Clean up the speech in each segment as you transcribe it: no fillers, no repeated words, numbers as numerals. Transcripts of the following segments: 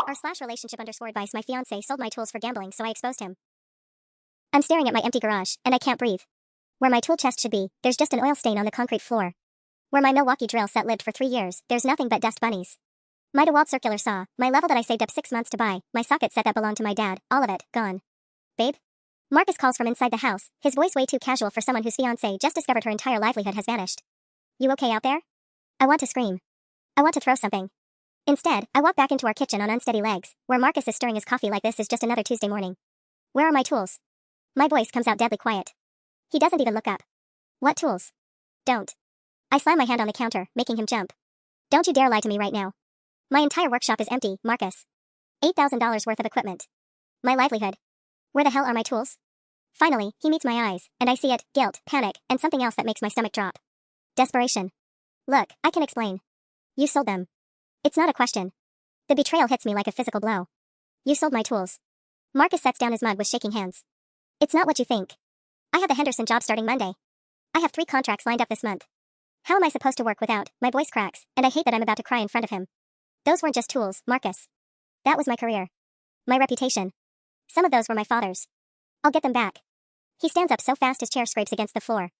Our/relationship underscore advice. My fiancé sold my tools for gambling, so I exposed him. I'm staring at my empty garage, and I can't breathe. Where my tool chest should be, there's just an oil stain on the concrete floor. Where my Milwaukee drill set lived for 3 years, there's nothing but dust bunnies. My DeWalt circular saw, my level that I saved up 6 months to buy, my socket set that belonged to my dad, all of it, gone. Babe? Marcus calls from inside the house, his voice way too casual for someone whose fiancé just discovered her entire livelihood has vanished. You okay out there? I want to scream. I want to throw something. Instead, I walk back into our kitchen on unsteady legs, where Marcus is stirring his coffee like this is just another Tuesday morning. Where are my tools? My voice comes out deadly quiet. He doesn't even look up. What tools? Don't. I slam my hand on the counter, making him jump. Don't you dare lie to me right now. My entire workshop is empty, Marcus. $8,000 worth of equipment. My livelihood. Where the hell are my tools? Finally, he meets my eyes, and I see it, guilt, panic, and something else that makes my stomach drop. Desperation. Look, I can explain. You sold them. It's not a question. The betrayal hits me like a physical blow. You sold my tools. Marcus sets down his mug with shaking hands. It's not what you think. I have the Henderson job starting Monday. I have 3 contracts lined up this month. How am I supposed to work without? My voice cracks, and I hate that I'm about to cry in front of him. Those weren't just tools, Marcus. That was my career. My reputation. Some of those were my father's. I'll get them back. He stands up so fast his chair scrapes against the floor.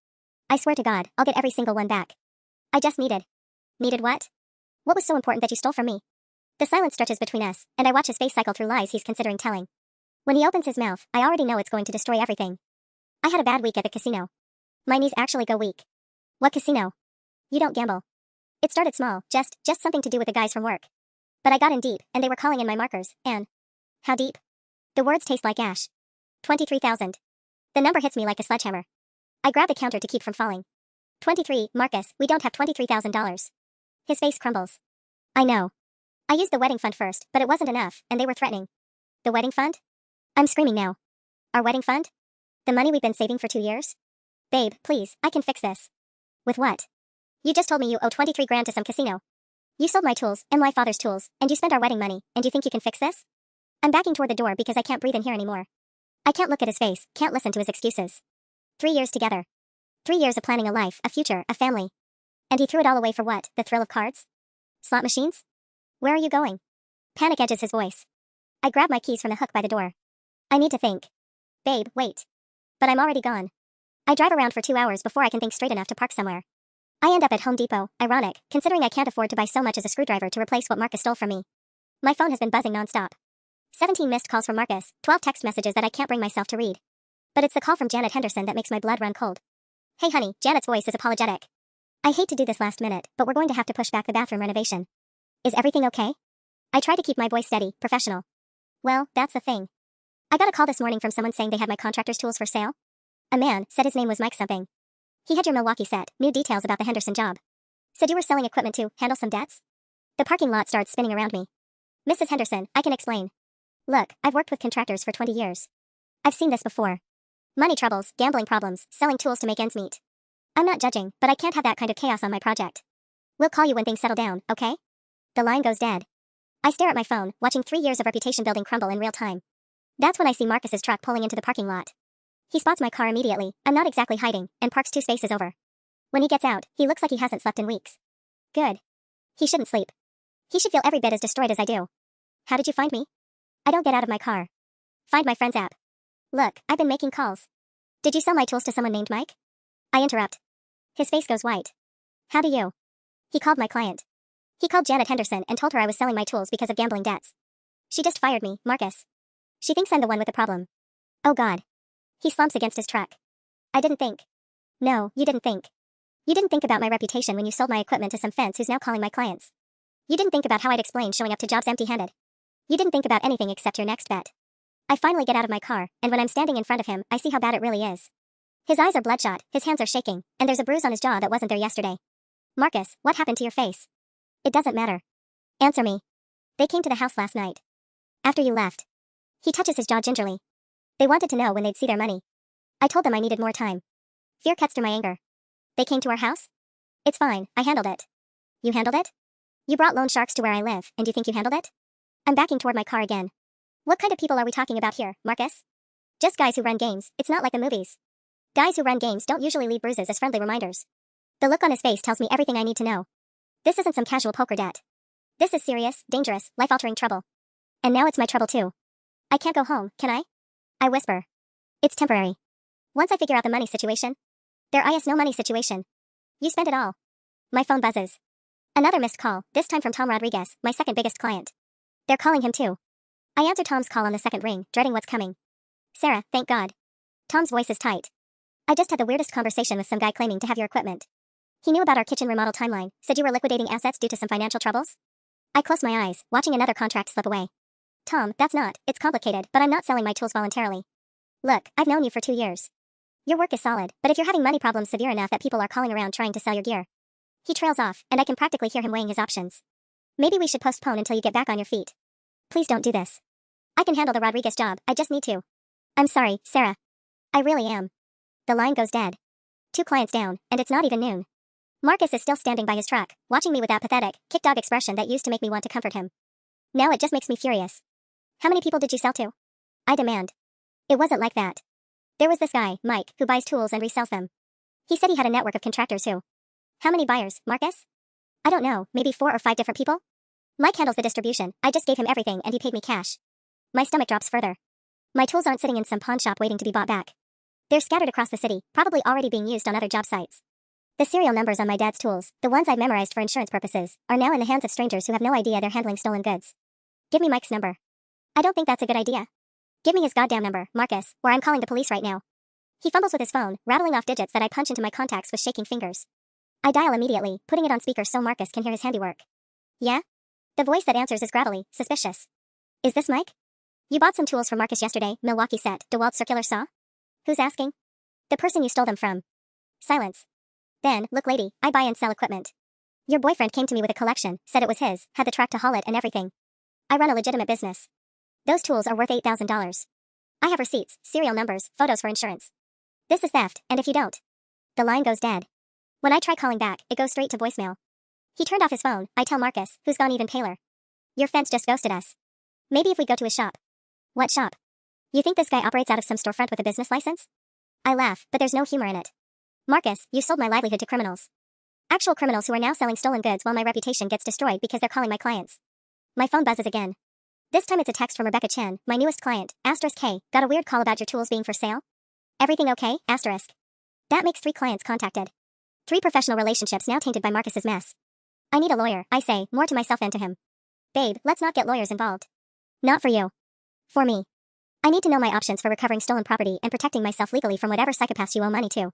I swear to God, I'll get every single one back. I just needed. Needed what? What was so important that you stole from me? The silence stretches between us, and I watch his face cycle through lies he's considering telling. When he opens his mouth, I already know it's going to destroy everything. I had a bad week at the casino. My knees actually go weak. What casino? You don't gamble. It started small, just something to do with the guys from work. But I got in deep, and they were calling in my markers, and... How deep? The words taste like ash. 23,000. The number hits me like a sledgehammer. I grab the counter to keep from falling. 23, Marcus, we don't have $23,000. His face crumbles. I know. I used the wedding fund first, but it wasn't enough, and they were threatening. The wedding fund? I'm screaming now. Our wedding fund? The money we've been saving for 2 years? Babe, please, I can fix this. With what? You just told me you owe 23 grand to some casino. You sold my tools, and my father's tools, and you spent our wedding money, and you think you can fix this? I'm backing toward the door because I can't breathe in here anymore. I can't look at his face, can't listen to his excuses. 3 years together. 3 years of planning a life, a future, a family. And he threw it all away for what? The thrill of cards? Slot machines? Where are you going? Panic edges his voice. I grab my keys from the hook by the door. I need to think. Babe, wait. But I'm already gone. I drive around for 2 hours before I can think straight enough to park somewhere. I end up at Home Depot, ironic, considering I can't afford to buy so much as a screwdriver to replace what Marcus stole from me. My phone has been buzzing nonstop. 17 missed calls from Marcus, 12 text messages that I can't bring myself to read. But it's the call from Janet Henderson that makes my blood run cold. Hey honey, Janet's voice is apologetic. I hate to do this last minute, but we're going to have to push back the bathroom renovation. Is everything okay? I try to keep my voice steady, professional. Well, that's the thing. I got a call this morning from someone saying they had my contractor's tools for sale. A man said his name was Mike something. He had your Milwaukee set, knew details about the Henderson job. Said you were selling equipment to handle some debts? The parking lot starts spinning around me. Mrs. Henderson, I can explain. Look, I've worked with contractors for 20 years. I've seen this before. Money troubles, gambling problems, selling tools to make ends meet. I'm not judging, but I can't have that kind of chaos on my project. We'll call you when things settle down, okay? The line goes dead. I stare at my phone, watching 3 years of reputation building crumble in real time. That's when I see Marcus's truck pulling into the parking lot. He spots my car immediately, I'm not exactly hiding, and parks 2 spaces over. When he gets out, he looks like he hasn't slept in weeks. Good. He shouldn't sleep. He should feel every bit as destroyed as I do. How did you find me? I don't get out of my car. Find my friend's app. Look, I've been making calls. Did you sell my tools to someone named Mike? I interrupt. His face goes white. How do you? He called my client. He called Janet Henderson and told her I was selling my tools because of gambling debts. She just fired me, Marcus. She thinks I'm the one with the problem. Oh God. He slumps against his truck. I didn't think. No, you didn't think. You didn't think about my reputation when you sold my equipment to some fence who's now calling my clients. You didn't think about how I'd explain showing up to jobs empty-handed. You didn't think about anything except your next bet. I finally get out of my car, and when I'm standing in front of him, I see how bad it really is. His eyes are bloodshot, his hands are shaking, and there's a bruise on his jaw that wasn't there yesterday. Marcus, what happened to your face? It doesn't matter. Answer me. They came to the house last night. After you left. He touches his jaw gingerly. They wanted to know when they'd see their money. I told them I needed more time. Fear cuts through my anger. They came to our house? It's fine, I handled it. You handled it? You brought loan sharks to where I live, and you think you handled it? I'm backing toward my car again. What kind of people are we talking about here, Marcus? Just guys who run games, it's not like the movies. Guys who run games don't usually leave bruises as friendly reminders. The look on his face tells me everything I need to know. This isn't some casual poker debt. This is serious, dangerous, life-altering trouble. And now it's my trouble too. I can't go home, can I? I whisper. It's temporary. Once I figure out the money situation. There is no money situation. You spent it all. My phone buzzes. Another missed call, this time from Tom Rodriguez, my second biggest client. They're calling him too. I answer Tom's call on the second ring, dreading what's coming. Sarah, thank God. Tom's voice is tight. I just had the weirdest conversation with some guy claiming to have your equipment. He knew about our kitchen remodel timeline, said you were liquidating assets due to some financial troubles. I close my eyes, watching another contract slip away. Tom, that's not, it's complicated, but I'm not selling my tools voluntarily. Look, I've known you for 2 years. Your work is solid, but if you're having money problems severe enough that people are calling around trying to sell your gear. He trails off, and I can practically hear him weighing his options. Maybe we should postpone until you get back on your feet. Please don't do this. I can handle the Rodriguez job, I just need to. I'm sorry, Sarah. I really am. The line goes dead. 2 clients down, and it's not even noon. Marcus is still standing by his truck, watching me with that pathetic, kick-dog expression that used to make me want to comfort him. Now it just makes me furious. How many people did you sell to? I demand. It wasn't like that. There was this guy, Mike, who buys tools and resells them. He said he had a network of contractors who. How many buyers, Marcus? I don't know, maybe 4 or 5 different people? Mike handles the distribution, I just gave him everything and he paid me cash. My stomach drops further. My tools aren't sitting in some pawn shop waiting to be bought back. They're scattered across the city, probably already being used on other job sites. The serial numbers on my dad's tools, the ones I've memorized for insurance purposes, are now in the hands of strangers who have no idea they're handling stolen goods. Give me Mike's number. I don't think that's a good idea. Give me his goddamn number, Marcus, or I'm calling the police right now. He fumbles with his phone, rattling off digits that I punch into my contacts with shaking fingers. I dial immediately, putting it on speaker so Marcus can hear his handiwork. Yeah? The voice that answers is gravelly, suspicious. Is this Mike? You bought some tools from Marcus yesterday, Milwaukee set, DeWalt circular saw? Who's asking? The person you stole them from. Silence. Then, look lady, I buy and sell equipment. Your boyfriend came to me with a collection, said it was his, had the truck to haul it and everything. I run a legitimate business. Those tools are worth $8,000. I have receipts, serial numbers, photos for insurance. This is theft, and if you don't. The line goes dead. When I try calling back, it goes straight to voicemail. He turned off his phone, I tell Marcus, who's gone even paler. Your fence just ghosted us. Maybe if we go to his shop. What shop? You think this guy operates out of some storefront with a business license? I laugh, but there's no humor in it. Marcus, you sold my livelihood to criminals. Actual criminals who are now selling stolen goods while my reputation gets destroyed because they're calling my clients. My phone buzzes again. This time it's a text from Rebecca Chen, my newest client, *K, got a weird call about your tools being for sale? Everything okay, *? That makes 3 clients contacted. 3 professional relationships now tainted by Marcus's mess. I need a lawyer, I say, more to myself than to him. Babe, let's not get lawyers involved. Not for you. For me. I need to know my options for recovering stolen property and protecting myself legally from whatever psychopaths you owe money to.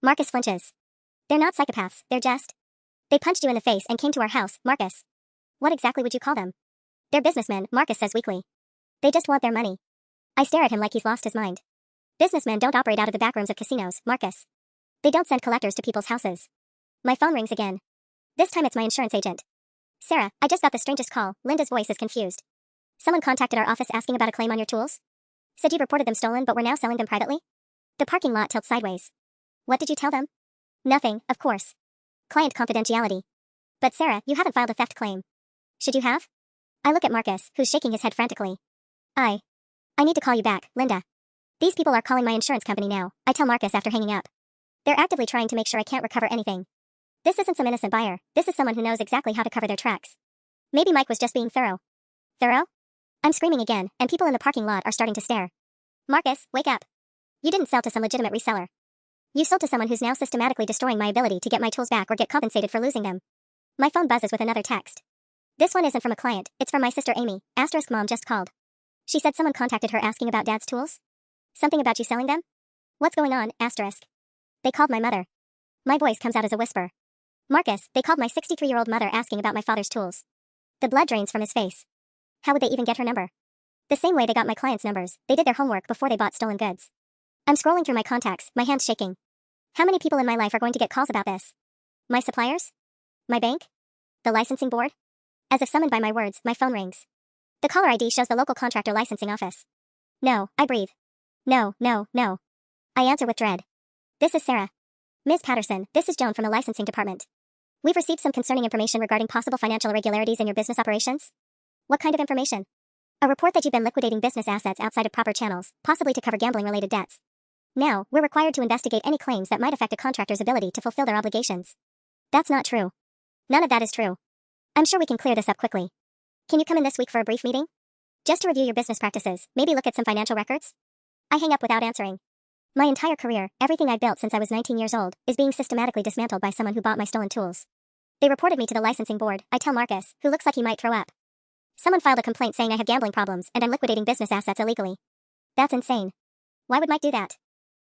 Marcus flinches. They're not psychopaths, they're just. They punched you in the face and came to our house, Marcus. What exactly would you call them? They're businessmen, Marcus says weakly. They just want their money. I stare at him like he's lost his mind. Businessmen don't operate out of the back rooms of casinos, Marcus. They don't send collectors to people's houses. My phone rings again. This time it's my insurance agent. Sarah, I just got the strangest call, Linda's voice is confused. Someone contacted our office asking about a claim on your tools? Said you reported them stolen but were now selling them privately? The parking lot tilts sideways. What did you tell them? Nothing, of course. Client confidentiality. But Sarah, you haven't filed a theft claim. Should you have? I look at Marcus, who's shaking his head frantically. I need to call you back, Linda. These people are calling my insurance company now, I tell Marcus after hanging up. They're actively trying to make sure I can't recover anything. This isn't some innocent buyer, this is someone who knows exactly how to cover their tracks. Maybe Mike was just being thorough. Thorough? I'm screaming again, and people in the parking lot are starting to stare. Marcus, wake up. You didn't sell to some legitimate reseller. You sold to someone who's now systematically destroying my ability to get my tools back or get compensated for losing them. My phone buzzes with another text. This one isn't from a client, it's from my sister Amy, * mom just called. She said someone contacted her asking about dad's tools? Something about you selling them? What's going on, *? They called my mother. My voice comes out as a whisper. Marcus, they called my 63-year-old mother asking about my father's tools. The blood drains from his face. How would they even get her number? The same way they got my clients' numbers, they did their homework before they bought stolen goods. I'm scrolling through my contacts, my hands shaking. How many people in my life are going to get calls about this? My suppliers? My bank? The licensing board? As if summoned by my words, my phone rings. The caller ID shows the local contractor licensing office. No, I breathe. No, no, no. I answer with dread. This is Sarah. Ms. Patterson, this is Joan from the licensing department. We've received some concerning information regarding possible financial irregularities in your business operations. What kind of information? A report that you've been liquidating business assets outside of proper channels, possibly to cover gambling-related debts. Now, we're required to investigate any claims that might affect a contractor's ability to fulfill their obligations. That's not true. None of that is true. I'm sure we can clear this up quickly. Can you come in this week for a brief meeting? Just to review your business practices, maybe look at some financial records? I hang up without answering. My entire career, everything I built since I was 19 years old, is being systematically dismantled by someone who bought my stolen tools. They reported me to the licensing board, I tell Marcus, who looks like he might throw up. Someone filed a complaint saying I have gambling problems and I'm liquidating business assets illegally. That's insane. Why would Mike do that?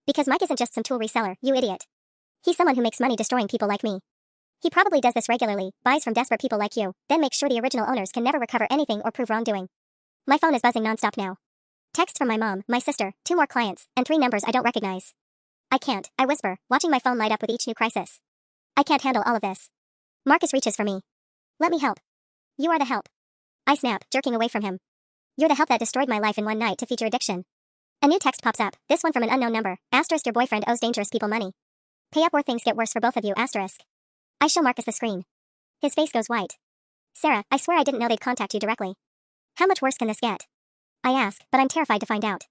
Because Mike isn't just some tool reseller, you idiot. He's someone who makes money destroying people like me. He probably does this regularly, buys from desperate people like you, then makes sure the original owners can never recover anything or prove wrongdoing. My phone is buzzing nonstop now. Texts from my mom, my sister, 2 more clients, and 3 numbers I don't recognize. I can't, I whisper, watching my phone light up with each new crisis. I can't handle all of this. Marcus reaches for me. Let me help. You are the help. I snap, jerking away from him. You're the help that destroyed my life in one night to feed your addiction. A new text pops up, this one from an unknown number, asterisk your boyfriend owes dangerous people money. Pay up or things get worse for both of you, asterisk. I show Marcus the screen. His face goes white. Sarah, I swear I didn't know they'd contact you directly. How much worse can this get? I ask, but I'm terrified to find out.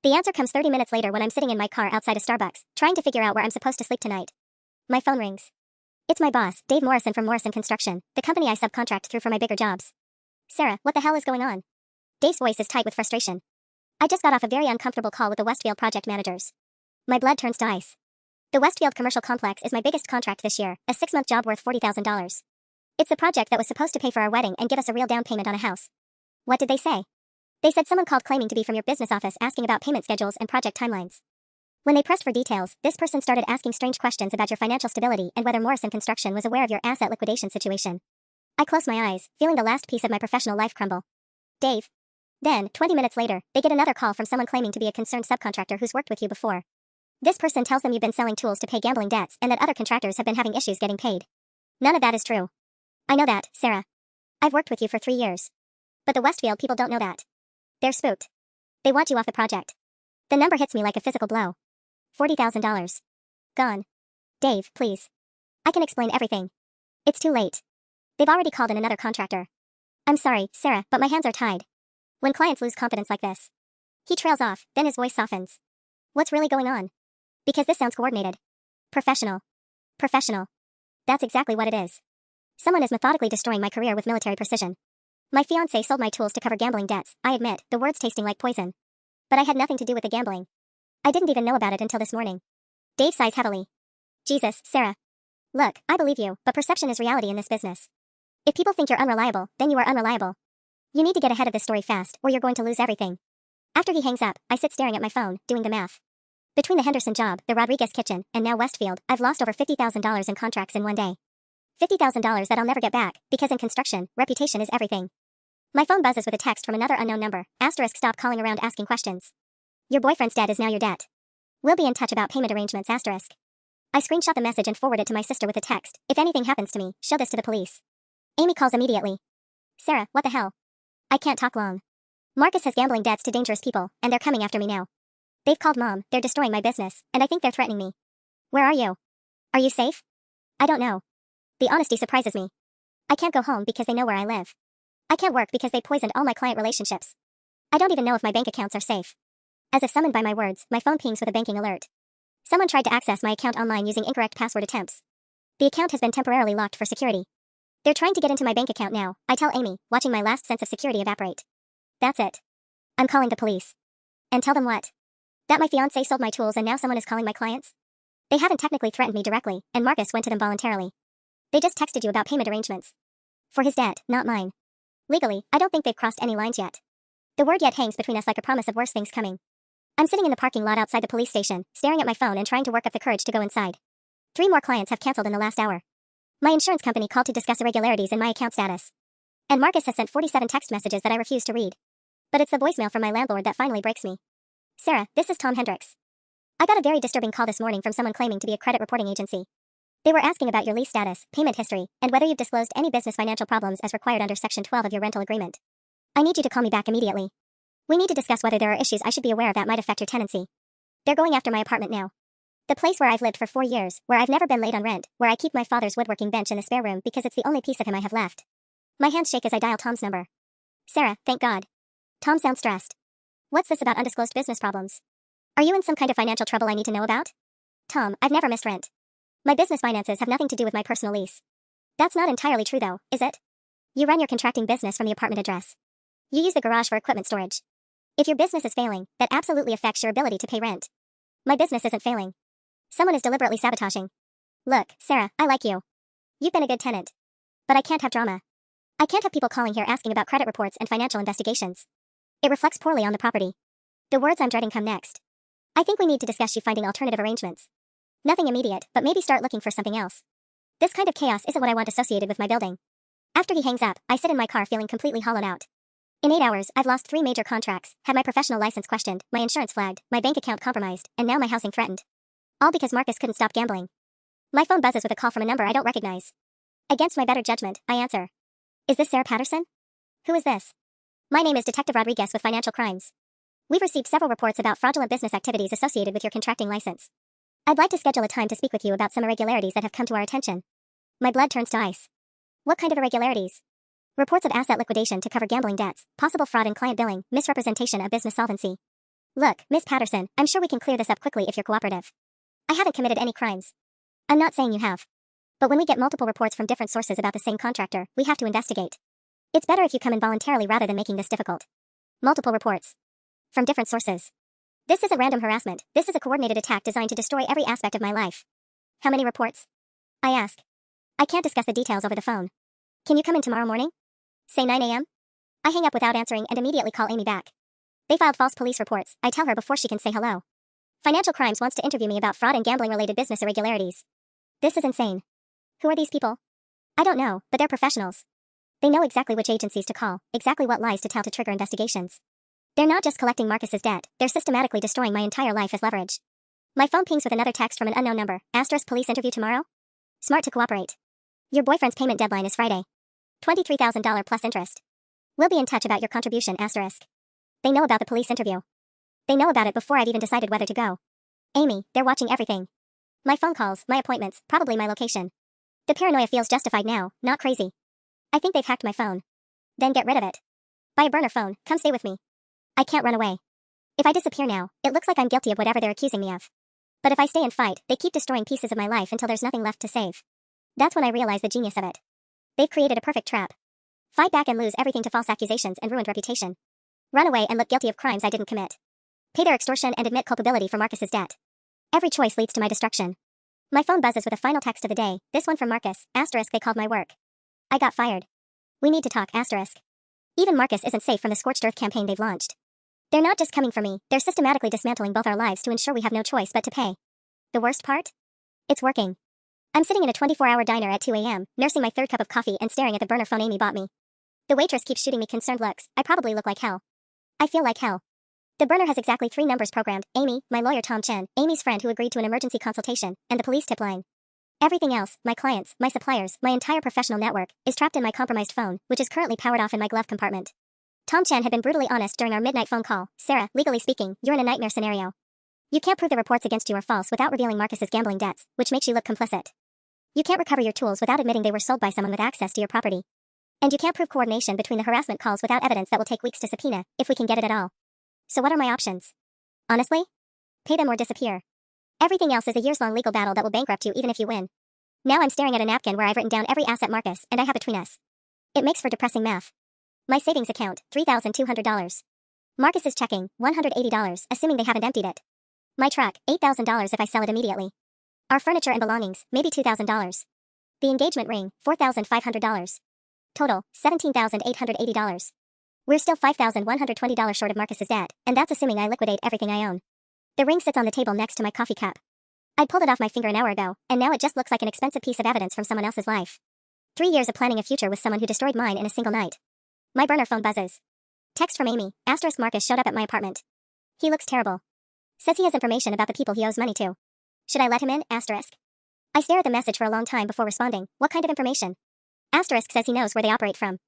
The answer comes 30 minutes later when I'm sitting in my car outside a Starbucks, trying to figure out where I'm supposed to sleep tonight. My phone rings. It's my boss, Dave Morrison from Morrison Construction, the company I subcontract through for my bigger jobs. Sarah, what the hell is going on? Dave's voice is tight with frustration. I just got off a very uncomfortable call with the Westfield project managers. My blood turns to ice. The Westfield commercial complex is my biggest contract this year, a 6-month job worth $40,000. It's the project that was supposed to pay for our wedding and give us a real down payment on a house. What did they say? They said someone called claiming to be from your business office asking about payment schedules and project timelines. When they pressed for details, this person started asking strange questions about your financial stability and whether Morrison Construction was aware of your asset liquidation situation. I close my eyes, feeling the last piece of my professional life crumble. Dave. Then, 20 minutes later, they get another call from someone claiming to be a concerned subcontractor who's worked with you before. This person tells them you've been selling tools to pay gambling debts and that other contractors have been having issues getting paid. None of that is true. I know that, Sarah. I've worked with you for 3 years. But the Westfield people don't know that. They're spooked. They want you off the project. The number hits me like a physical blow. $40,000. Gone. Dave, please. I can explain everything. It's too late. They've already called in another contractor. I'm sorry, Sarah, but my hands are tied. When clients lose confidence like this. He trails off, then his voice softens. What's really going on? Because this sounds coordinated. Professional. Professional. That's exactly what it is. Someone is methodically destroying my career with military precision. My fiancé sold my tools to cover gambling debts, I admit, the words tasting like poison. But I had nothing to do with the gambling. I didn't even know about it until this morning. Dave sighs heavily. Jesus, Sarah. Look, I believe you, but perception is reality in this business. If people think you're unreliable, then you are unreliable. You need to get ahead of this story fast, or you're going to lose everything. After he hangs up, I sit staring at my phone, doing the math. Between the Henderson job, the Rodriguez kitchen, and now Westfield, I've lost over $50,000 in contracts in one day. $50,000 that I'll never get back, because in construction, reputation is everything. My phone buzzes with a text from another unknown number, asterisk stop calling around asking questions. Your boyfriend's debt is now your debt. We'll be in touch about payment arrangements, asterisk. I screenshot the message and forward it to my sister with a text. If anything happens to me, show this to the police. Amy calls immediately. Sarah, what the hell? I can't talk long. Marcus has gambling debts to dangerous people, and they're coming after me now. They've called Mom, they're destroying my business, and I think they're threatening me. Where are you? Are you safe? I don't know. The honesty surprises me. I can't go home because they know where I live. I can't work because they poisoned all my client relationships. I don't even know if my bank accounts are safe. As if summoned by my words, my phone pings with a banking alert. Someone tried to access my account online using incorrect password attempts. The account has been temporarily locked for security. They're trying to get into my bank account now, I tell Amy, watching my last sense of security evaporate. That's it. I'm calling the police. And tell them what? That my fiancé sold my tools and now someone is calling my clients? They haven't technically threatened me directly, and Marcus went to them voluntarily. They just texted you about payment arrangements. For his debt, not mine. Legally, I don't think they've crossed any lines yet. The word yet hangs between us like a promise of worse things coming. I'm sitting in the parking lot outside the police station, staring at my phone and trying to work up the courage to go inside. 3 more clients have canceled in the last hour. My insurance company called to discuss irregularities in my account status. And Marcus has sent 47 text messages that I refuse to read. But it's the voicemail from my landlord that finally breaks me. Sarah, this is Tom Hendricks. I got a very disturbing call this morning from someone claiming to be a credit reporting agency. They were asking about your lease status, payment history, and whether you've disclosed any business financial problems as required under Section 12 of your rental agreement. I need you to call me back immediately. We need to discuss whether there are issues I should be aware of that might affect your tenancy. They're going after my apartment now. The place where I've lived for 4 years, where I've never been late on rent, where I keep my father's woodworking bench in the spare room because it's the only piece of him I have left. My hands shake as I dial Tom's number. Sarah, thank God. Tom sounds stressed. What's this about undisclosed business problems? Are you in some kind of financial trouble I need to know about? Tom, I've never missed rent. My business finances have nothing to do with my personal lease. That's not entirely true though, is it? You run your contracting business from the apartment address. You use the garage for equipment storage. If your business is failing, that absolutely affects your ability to pay rent. My business isn't failing. Someone is deliberately sabotaging. Look, Sarah, I like you. You've been a good tenant. But I can't have drama. I can't have people calling here asking about credit reports and financial investigations. It reflects poorly on the property. The words I'm dreading come next. I think we need to discuss you finding alternative arrangements. Nothing immediate, but maybe start looking for something else. This kind of chaos isn't what I want associated with my building. After he hangs up, I sit in my car feeling completely hollowed out. In 8 hours, I've lost 3 major contracts, had my professional license questioned, my insurance flagged, my bank account compromised, and now my housing threatened. All because Marcus couldn't stop gambling. My phone buzzes with a call from a number I don't recognize. Against my better judgment, I answer. Is this Sarah Patterson? Who is this? My name is Detective Rodriguez with Financial Crimes. We've received several reports about fraudulent business activities associated with your contracting license. I'd like to schedule a time to speak with you about some irregularities that have come to our attention. My blood turns to ice. What kind of irregularities? Reports of asset liquidation to cover gambling debts, possible fraud in client billing, misrepresentation of business solvency. Look, Miss Patterson, I'm sure we can clear this up quickly if you're cooperative. I haven't committed any crimes. I'm not saying you have. But when we get multiple reports from different sources about the same contractor, we have to investigate. It's better if you come in voluntarily rather than making this difficult. Multiple reports. From different sources. This isn't random harassment, this is a coordinated attack designed to destroy every aspect of my life. How many reports? I ask. I can't discuss the details over the phone. Can you come in tomorrow morning? Say 9 a.m.? I hang up without answering and immediately call Amy back. They filed false police reports, I tell her before she can say hello. Financial Crimes wants to interview me about fraud and gambling-related business irregularities. This is insane. Who are these people? I don't know, but they're professionals. They know exactly which agencies to call, exactly what lies to tell to trigger investigations. They're not just collecting Marcus's debt, they're systematically destroying my entire life as leverage. My phone pings with another text from an unknown number. Asterisk police interview tomorrow? Smart to cooperate. Your boyfriend's payment deadline is Friday. $23,000 plus interest. We'll be in touch about your contribution. Asterisk. They know about the police interview. They know about it before I've even decided whether to go. Amy, they're watching everything. My phone calls, my appointments, probably my location. The paranoia feels justified now, not crazy. I think they've hacked my phone. Then get rid of it. Buy a burner phone, come stay with me. I can't run away. If I disappear now, it looks like I'm guilty of whatever they're accusing me of. But if I stay and fight, they keep destroying pieces of my life until there's nothing left to save. That's when I realize the genius of it. They've created a perfect trap. Fight back and lose everything to false accusations and ruined reputation. Run away and look guilty of crimes I didn't commit. Pay their extortion and admit culpability for Marcus's debt. Every choice leads to my destruction. My phone buzzes with a final text of the day, this one from Marcus, asterisk they called my work. I got fired. We need to talk, asterisk. Even Marcus isn't safe from the scorched earth campaign they've launched. They're not just coming for me, they're systematically dismantling both our lives to ensure we have no choice but to pay. The worst part? It's working. I'm sitting in a 24-hour diner at 2 a.m., nursing my third cup of coffee and staring at the burner phone Amy bought me. The waitress keeps shooting me concerned looks, I probably look like hell. I feel like hell. The burner has exactly 3 numbers programmed, Amy, my lawyer Tom Chen, Amy's friend who agreed to an emergency consultation, and the police tip line. Everything else, my clients, my suppliers, my entire professional network, is trapped in my compromised phone, which is currently powered off in my glove compartment. Tom Chen had been brutally honest during our midnight phone call. Sarah, legally speaking, you're in a nightmare scenario. You can't prove the reports against you are false without revealing Marcus's gambling debts, which makes you look complicit. You can't recover your tools without admitting they were sold by someone with access to your property. And you can't prove coordination between the harassment calls without evidence that will take weeks to subpoena, if we can get it at all. So what are my options? Honestly? Pay them or disappear. Everything else is a years-long legal battle that will bankrupt you even if you win. Now I'm staring at a napkin where I've written down every asset Marcus and I have between us. It makes for depressing math. My savings account, $3,200. Marcus's checking, $180, assuming they haven't emptied it. My truck, $8,000 if I sell it immediately. Our furniture and belongings, maybe $2,000. The engagement ring, $4,500. Total, $17,880. We're still $5,120 short of Marcus's debt, and that's assuming I liquidate everything I own. The ring sits on the table next to my coffee cup. I pulled it off my finger an hour ago, and now it just looks like an expensive piece of evidence from someone else's life. 3 years of planning a future with someone who destroyed mine in a single night. My burner phone buzzes. Text from Amy, asterisk Marcus showed up at my apartment. He looks terrible. Says he has information about the people he owes money to. Should I let him in, asterisk? I stare at the message for a long time before responding. What kind of information? Asterisk says he knows where they operate from.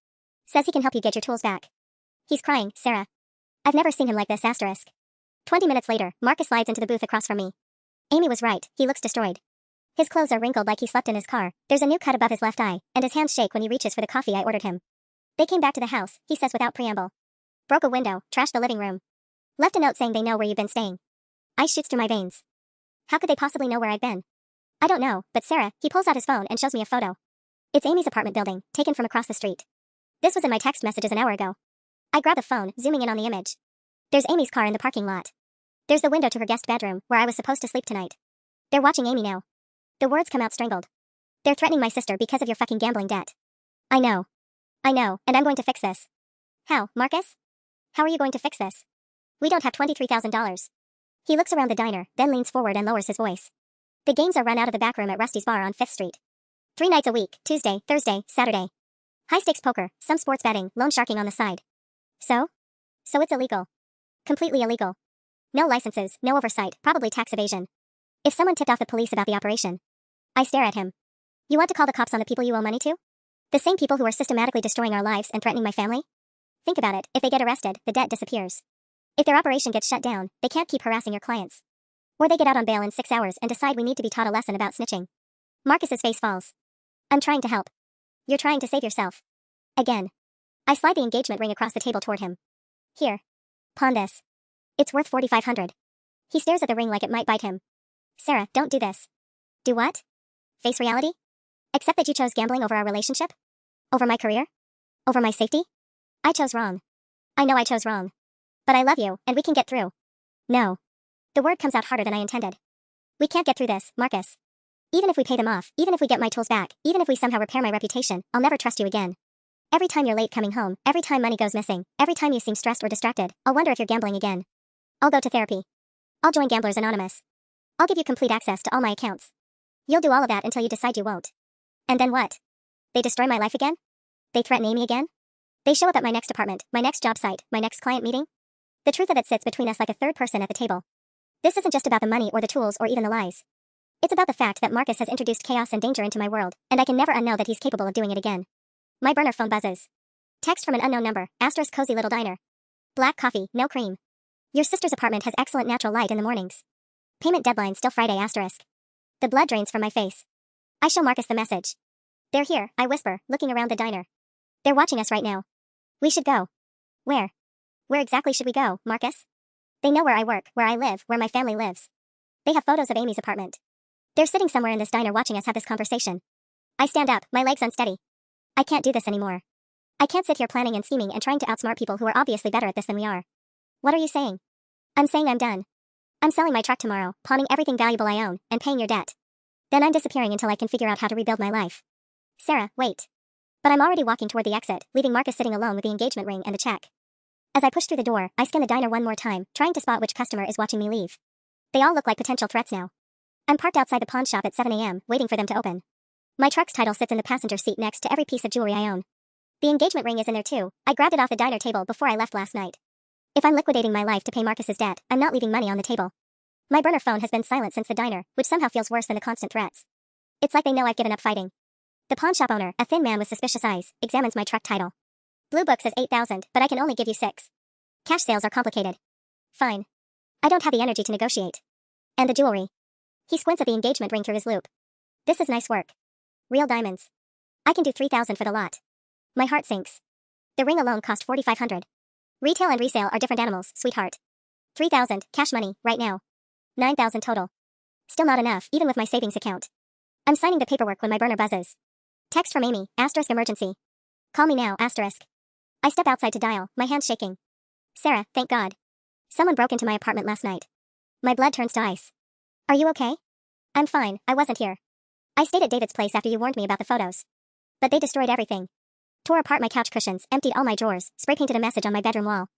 Says he can help you get your tools back. He's crying, Sarah. I've never seen him like this, asterisk. 20 minutes later, Marcus slides into the booth across from me. Amy was right, he looks destroyed. His clothes are wrinkled like he slept in his car, there's a new cut above his left eye, and his hands shake when he reaches for the coffee I ordered him. They came back to the house, he says without preamble. Broke a window, trashed the living room. Left a note saying they know where you've been staying. Ice shoots through my veins. How could they possibly know where I've been? I don't know, but Sarah, he pulls out his phone and shows me a photo. It's Amy's apartment building, taken from across the street. This was in my text messages an hour ago. I grab the phone, zooming in on the image. There's Amy's car in the parking lot. There's the window to her guest bedroom, where I was supposed to sleep tonight. They're watching Amy now. The words come out strangled. They're threatening my sister because of your fucking gambling debt. I know, and I'm going to fix this. How, Marcus? How are you going to fix this? We don't have $23,000. He looks around the diner, then leans forward and lowers his voice. The games are run out of the back room at Rusty's bar on 5th Street. 3 nights a week, Tuesday, Thursday, Saturday. High-stakes poker, some sports betting, loan sharking on the side. So it's illegal. Completely illegal. No licenses, no oversight, probably tax evasion. If someone tipped off the police about the operation. I stare at him. You want to call the cops on the people you owe money to? The same people who are systematically destroying our lives and threatening my family? Think about it, if they get arrested, the debt disappears. If their operation gets shut down, they can't keep harassing your clients. Or they get out on bail in 6 hours and decide we need to be taught a lesson about snitching. Marcus's face falls. I'm trying to help. You're trying to save yourself. Again. I slide the engagement ring across the table toward him. Here. Pawn this. It's worth $4,500. He stares at the ring like it might bite him. Sarah, don't do this. Do what? Face reality? Accept that you chose gambling over our relationship? Over my career? Over my safety? I chose wrong. I know I chose wrong. But I love you, and we can get through. No. The word comes out harder than I intended. We can't get through this, Marcus. Even if we pay them off, even if we get my tools back, even if we somehow repair my reputation, I'll never trust you again. Every time you're late coming home, every time money goes missing, every time you seem stressed or distracted, I'll wonder if you're gambling again. I'll go to therapy. I'll join Gamblers Anonymous. I'll give you complete access to all my accounts. You'll do all of that until you decide you won't. And then what? They destroy my life again? They threaten Amy again? They show up at my next apartment, my next job site, my next client meeting? The truth of it sits between us like a third person at the table. This isn't just about the money or the tools or even the lies. It's about the fact that Marcus has introduced chaos and danger into my world, and I can never unknow that he's capable of doing it again. My burner phone buzzes. Text from an unknown number, * cozy little diner. Black coffee, no cream. Your sister's apartment has excellent natural light in the mornings. Payment deadline still Friday *. The blood drains from my face. I show Marcus the message. They're here, I whisper, looking around the diner. They're watching us right now. We should go. Where? Where exactly should we go, Marcus? They know where I work, where I live, where my family lives. They have photos of Amy's apartment. They're sitting somewhere in this diner watching us have this conversation. I stand up, my legs unsteady. I can't do this anymore. I can't sit here planning and scheming and trying to outsmart people who are obviously better at this than we are. What are you saying? I'm saying I'm done. I'm selling my truck tomorrow, pawning everything valuable I own, and paying your debt. Then I'm disappearing until I can figure out how to rebuild my life. Sarah, wait. But I'm already walking toward the exit, leaving Marcus sitting alone with the engagement ring and the check. As I push through the door, I scan the diner one more time, trying to spot which customer is watching me leave. They all look like potential threats now. I'm parked outside the pawn shop at 7 a.m., waiting for them to open. My truck's title sits in the passenger seat next to every piece of jewelry I own. The engagement ring is in there too. I grabbed it off the diner table before I left last night. If I'm liquidating my life to pay Marcus's debt, I'm not leaving money on the table. My burner phone has been silent since the diner, which somehow feels worse than the constant threats. It's like they know I've given up fighting. The pawn shop owner, a thin man with suspicious eyes, examines my truck title. Blue book says 8,000, but I can only give you 6. Cash sales are complicated. Fine. I don't have the energy to negotiate. And the jewelry. He squints at the engagement ring through his loupe. This is nice work. Real diamonds. I can do 3,000 for the lot. My heart sinks. The ring alone cost 4,500. Retail and resale are different animals, sweetheart. 3,000, cash money, right now. 9,000 total. Still not enough, even with my savings account. I'm signing the paperwork when my burner buzzes. Text from Amy, * emergency. Call me now, *. I step outside to dial, my hands shaking. Sarah, thank God. Someone broke into my apartment last night. My blood turns to ice. Are you okay? I'm fine, I wasn't here. I stayed at David's place after you warned me about the photos. But they destroyed everything. Tore apart my couch cushions, emptied all my drawers, spray-painted a message on my bedroom wall.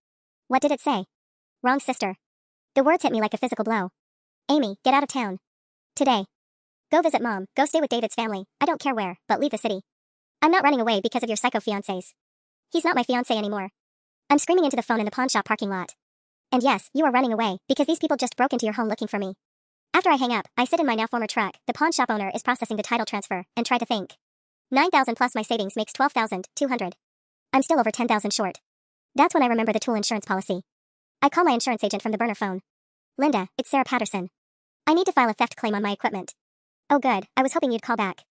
What did it say? Wrong sister. The words hit me like a physical blow. Amy, get out of town. Today. Go visit mom, go stay with David's family, I don't care where, but leave the city. I'm not running away because of your psycho fiancés. He's not my fiancé anymore. I'm screaming into the phone in the pawn shop parking lot. And yes, you are running away, because these people just broke into your home looking for me. After I hang up, I sit in my now former truck, the pawn shop owner is processing the title transfer, and try to think. 9,000 plus my savings makes 12,200. I'm still over 10,000 short. That's when I remember the tool insurance policy. I call my insurance agent from the burner phone. Linda, it's Sarah Patterson. I need to file a theft claim on my equipment. Oh good, I was hoping you'd call back.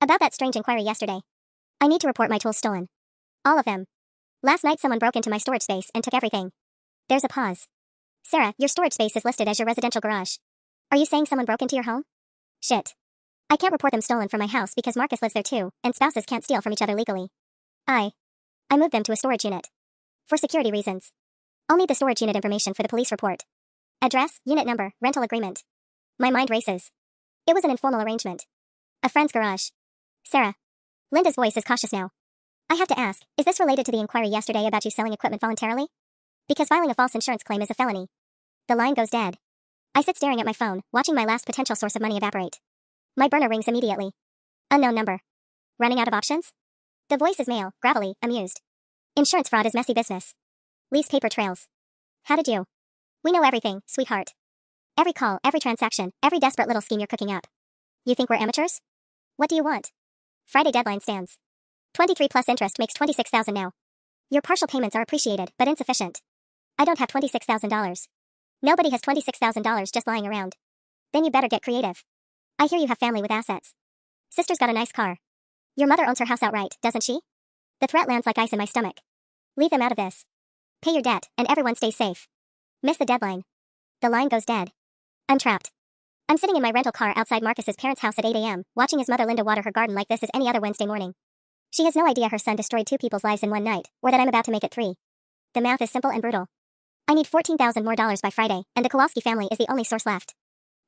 About that strange inquiry yesterday. I need to report my tools stolen. All of them. Last night someone broke into my storage space and took everything. There's a pause. Sarah, your storage space is listed as your residential garage. Are you saying someone broke into your home? Shit. I can't report them stolen from my house because Marcus lives there too, and spouses can't steal from each other legally. I moved them to a storage unit. For security reasons. I'll need the storage unit information for the police report. Address, unit number, rental agreement. My mind races. It was an informal arrangement. A friend's garage. Sarah. Linda's voice is cautious now. I have to ask, is this related to the inquiry yesterday about you selling equipment voluntarily? Because filing a false insurance claim is a felony. The line goes dead. I sit staring at my phone, watching my last potential source of money evaporate. My burner rings immediately. Unknown number. Running out of options? The voice is male, gravelly, amused. Insurance fraud is messy business. Leaves paper trails. How did you? We know everything, sweetheart. Every call, every transaction, every desperate little scheme you're cooking up. You think we're amateurs? What do you want? Friday deadline stands. 23 plus interest makes $26,000 now. Your partial payments are appreciated, but insufficient. I don't have $26,000. Nobody has $26,000 just lying around. Then you better get creative. I hear you have family with assets. Sister's got a nice car. Your mother owns her house outright, doesn't she? The threat lands like ice in my stomach. Leave them out of this. Pay your debt, and everyone stays safe. Miss the deadline. The line goes dead. I'm trapped. I'm sitting in my rental car outside Marcus's parents' house at 8 a.m., watching his mother Linda water her garden like this is any other Wednesday morning. She has no idea her son destroyed 2 people's lives in one night, or that I'm about to make it 3. The math is simple and brutal. I need $14,000 more by Friday, and the Kowalski family is the only source left.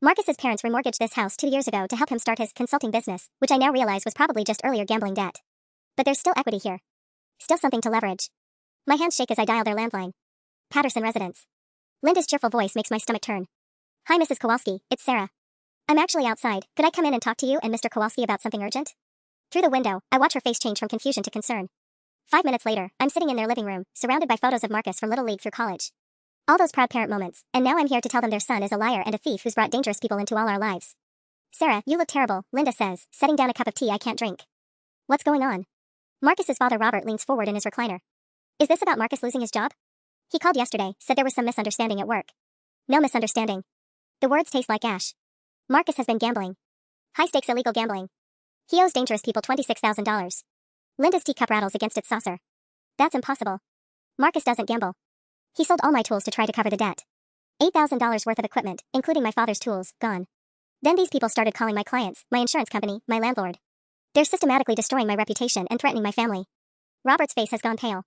Marcus's parents remortgaged this house 2 years ago to help him start his consulting business, which I now realize was probably just earlier gambling debt. But there's still equity here. Still something to leverage. My hands shake as I dial their landline. Patterson residence. Linda's cheerful voice makes my stomach turn. Hi, Mrs. Kowalski, it's Sarah. I'm actually outside. Could I come in and talk to you and Mr. Kowalski about something urgent? Through the window, I watch her face change from confusion to concern. 5 minutes later, I'm sitting in their living room, surrounded by photos of Marcus from Little League through college. All those proud parent moments, and now I'm here to tell them their son is a liar and a thief who's brought dangerous people into all our lives. Sarah, you look terrible, Linda says, setting down a cup of tea I can't drink. What's going on? Marcus's father Robert leans forward in his recliner. Is this about Marcus losing his job? He called yesterday, said there was some misunderstanding at work. No misunderstanding. The words taste like ash. Marcus has been gambling. High-stakes illegal gambling. He owes dangerous people $26,000. Linda's teacup rattles against its saucer. That's impossible. Marcus doesn't gamble. He sold all my tools to try to cover the debt. $8,000 worth of equipment, including my father's tools, gone. Then these people started calling my clients, my insurance company, my landlord. They're systematically destroying my reputation and threatening my family. Robert's face has gone pale.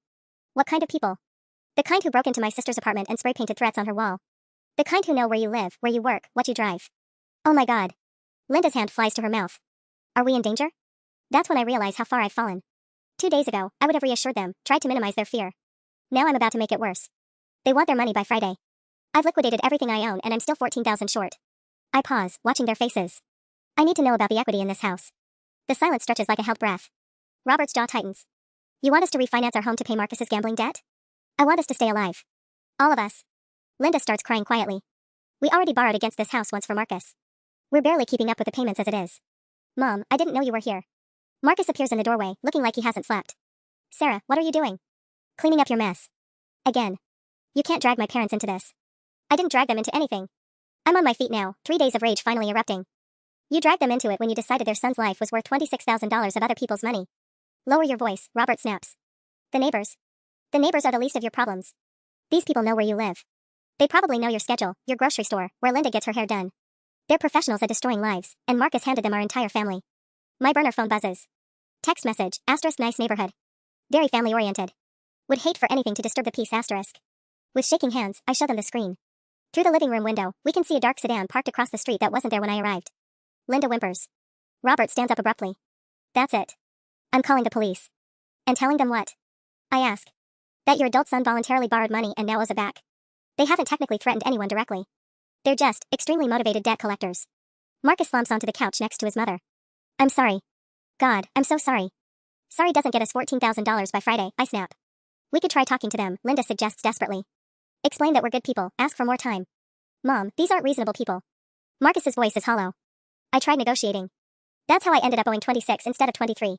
What kind of people? The kind who broke into my sister's apartment and spray-painted threats on her wall. The kind who know where you live, where you work, what you drive. Oh my God. Linda's hand flies to her mouth. Are we in danger? That's when I realize how far I've fallen. 2 days ago, I would have reassured them, tried to minimize their fear. Now I'm about to make it worse. They want their money by Friday. I've liquidated everything I own and I'm still $14,000 short. I pause, watching their faces. I need to know about the equity in this house. The silence stretches like a held breath. Robert's jaw tightens. You want us to refinance our home to pay Marcus's gambling debt? I want us to stay alive. All of us. Linda starts crying quietly. We already borrowed against this house once for Marcus. We're barely keeping up with the payments as it is. Mom, I didn't know you were here. Marcus appears in the doorway, looking like he hasn't slept. Sarah, what are you doing? Cleaning up your mess. Again. You can't drag my parents into this. I didn't drag them into anything. I'm on my feet now, 3 days of rage finally erupting. You dragged them into it when you decided their son's life was worth $26,000 of other people's money. Lower your voice, Robert snaps. The neighbors. The neighbors are the least of your problems. These people know where you live. They probably know your schedule, your grocery store, where Linda gets her hair done. They're professionals at destroying lives, and Marcus handed them our entire family. My burner phone buzzes. Text message, asterisk nice neighborhood. Very family-oriented. Would hate for anything to disturb the peace, asterisk. With shaking hands, I show them the screen. Through the living room window, we can see a dark sedan parked across the street that wasn't there when I arrived. Linda whimpers. Robert stands up abruptly. That's it. I'm calling the police. And telling them what? I ask. That your adult son voluntarily borrowed money and now owes it back. They haven't technically threatened anyone directly. They're just extremely motivated debt collectors. Marcus slumps onto the couch next to his mother. I'm sorry. God, I'm so sorry. Sorry doesn't get us $14,000 by Friday, I snap. We could try talking to them, Linda suggests desperately. Explain that we're good people, ask for more time. Mom, these aren't reasonable people. Marcus's voice is hollow. I tried negotiating. That's how I ended up owing 26 instead of 23.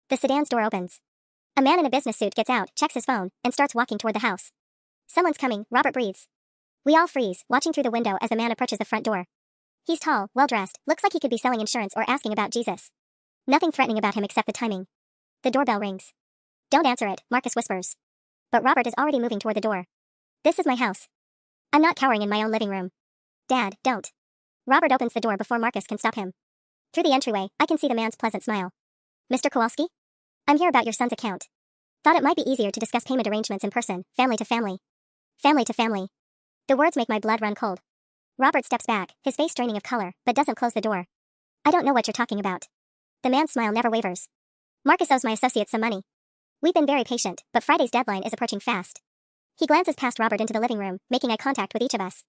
The sedan's door opens. A man in a business suit gets out, checks his phone, and starts walking toward the house. Someone's coming, Robert breathes. We all freeze, watching through the window as the man approaches the front door. He's tall, well-dressed, looks like he could be selling insurance or asking about Jesus. Nothing threatening about him except the timing. The doorbell rings. Don't answer it, Marcus whispers. But Robert is already moving toward the door. This is my house. I'm not cowering in my own living room. Dad, don't. Robert opens the door before Marcus can stop him. Through the entryway, I can see the man's pleasant smile. Mr. Kowalski? I'm here about your son's account. Thought it might be easier to discuss payment arrangements in person, family to family. Family to family. The words make my blood run cold. Robert steps back, his face draining of color, but doesn't close the door. I don't know what you're talking about. The man's smile never wavers. Marcus owes my associates some money. We've been very patient, but Friday's deadline is approaching fast. He glances past Robert into the living room, making eye contact with each of us.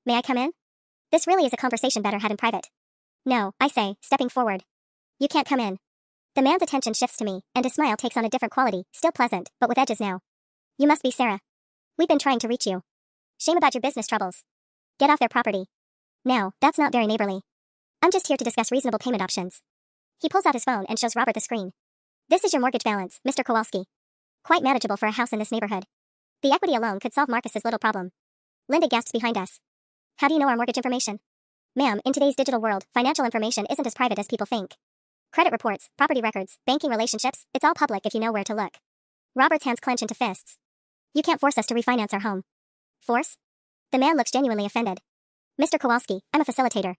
May I come in? This really is a conversation better had in private. No, I say, stepping forward. You can't come in. The man's attention shifts to me, and his smile takes on a different quality, still pleasant, but with edges now. You must be Sarah. We've been trying to reach you. Shame about your business troubles. Get off their property. No, that's not very neighborly. I'm just here to discuss reasonable payment options. He pulls out his phone and shows Robert the screen. This is your mortgage balance, Mr. Kowalski. Quite manageable for a house in this neighborhood. The equity alone could solve Marcus's little problem. Linda gasps behind us. How do you know our mortgage information? Ma'am, in today's digital world, financial information isn't as private as people think. Credit reports, property records, banking relationships, it's all public if you know where to look. Robert's hands clench into fists. You can't force us to refinance our home. Force? The man looks genuinely offended. Mr. Kowalski, I'm a facilitator.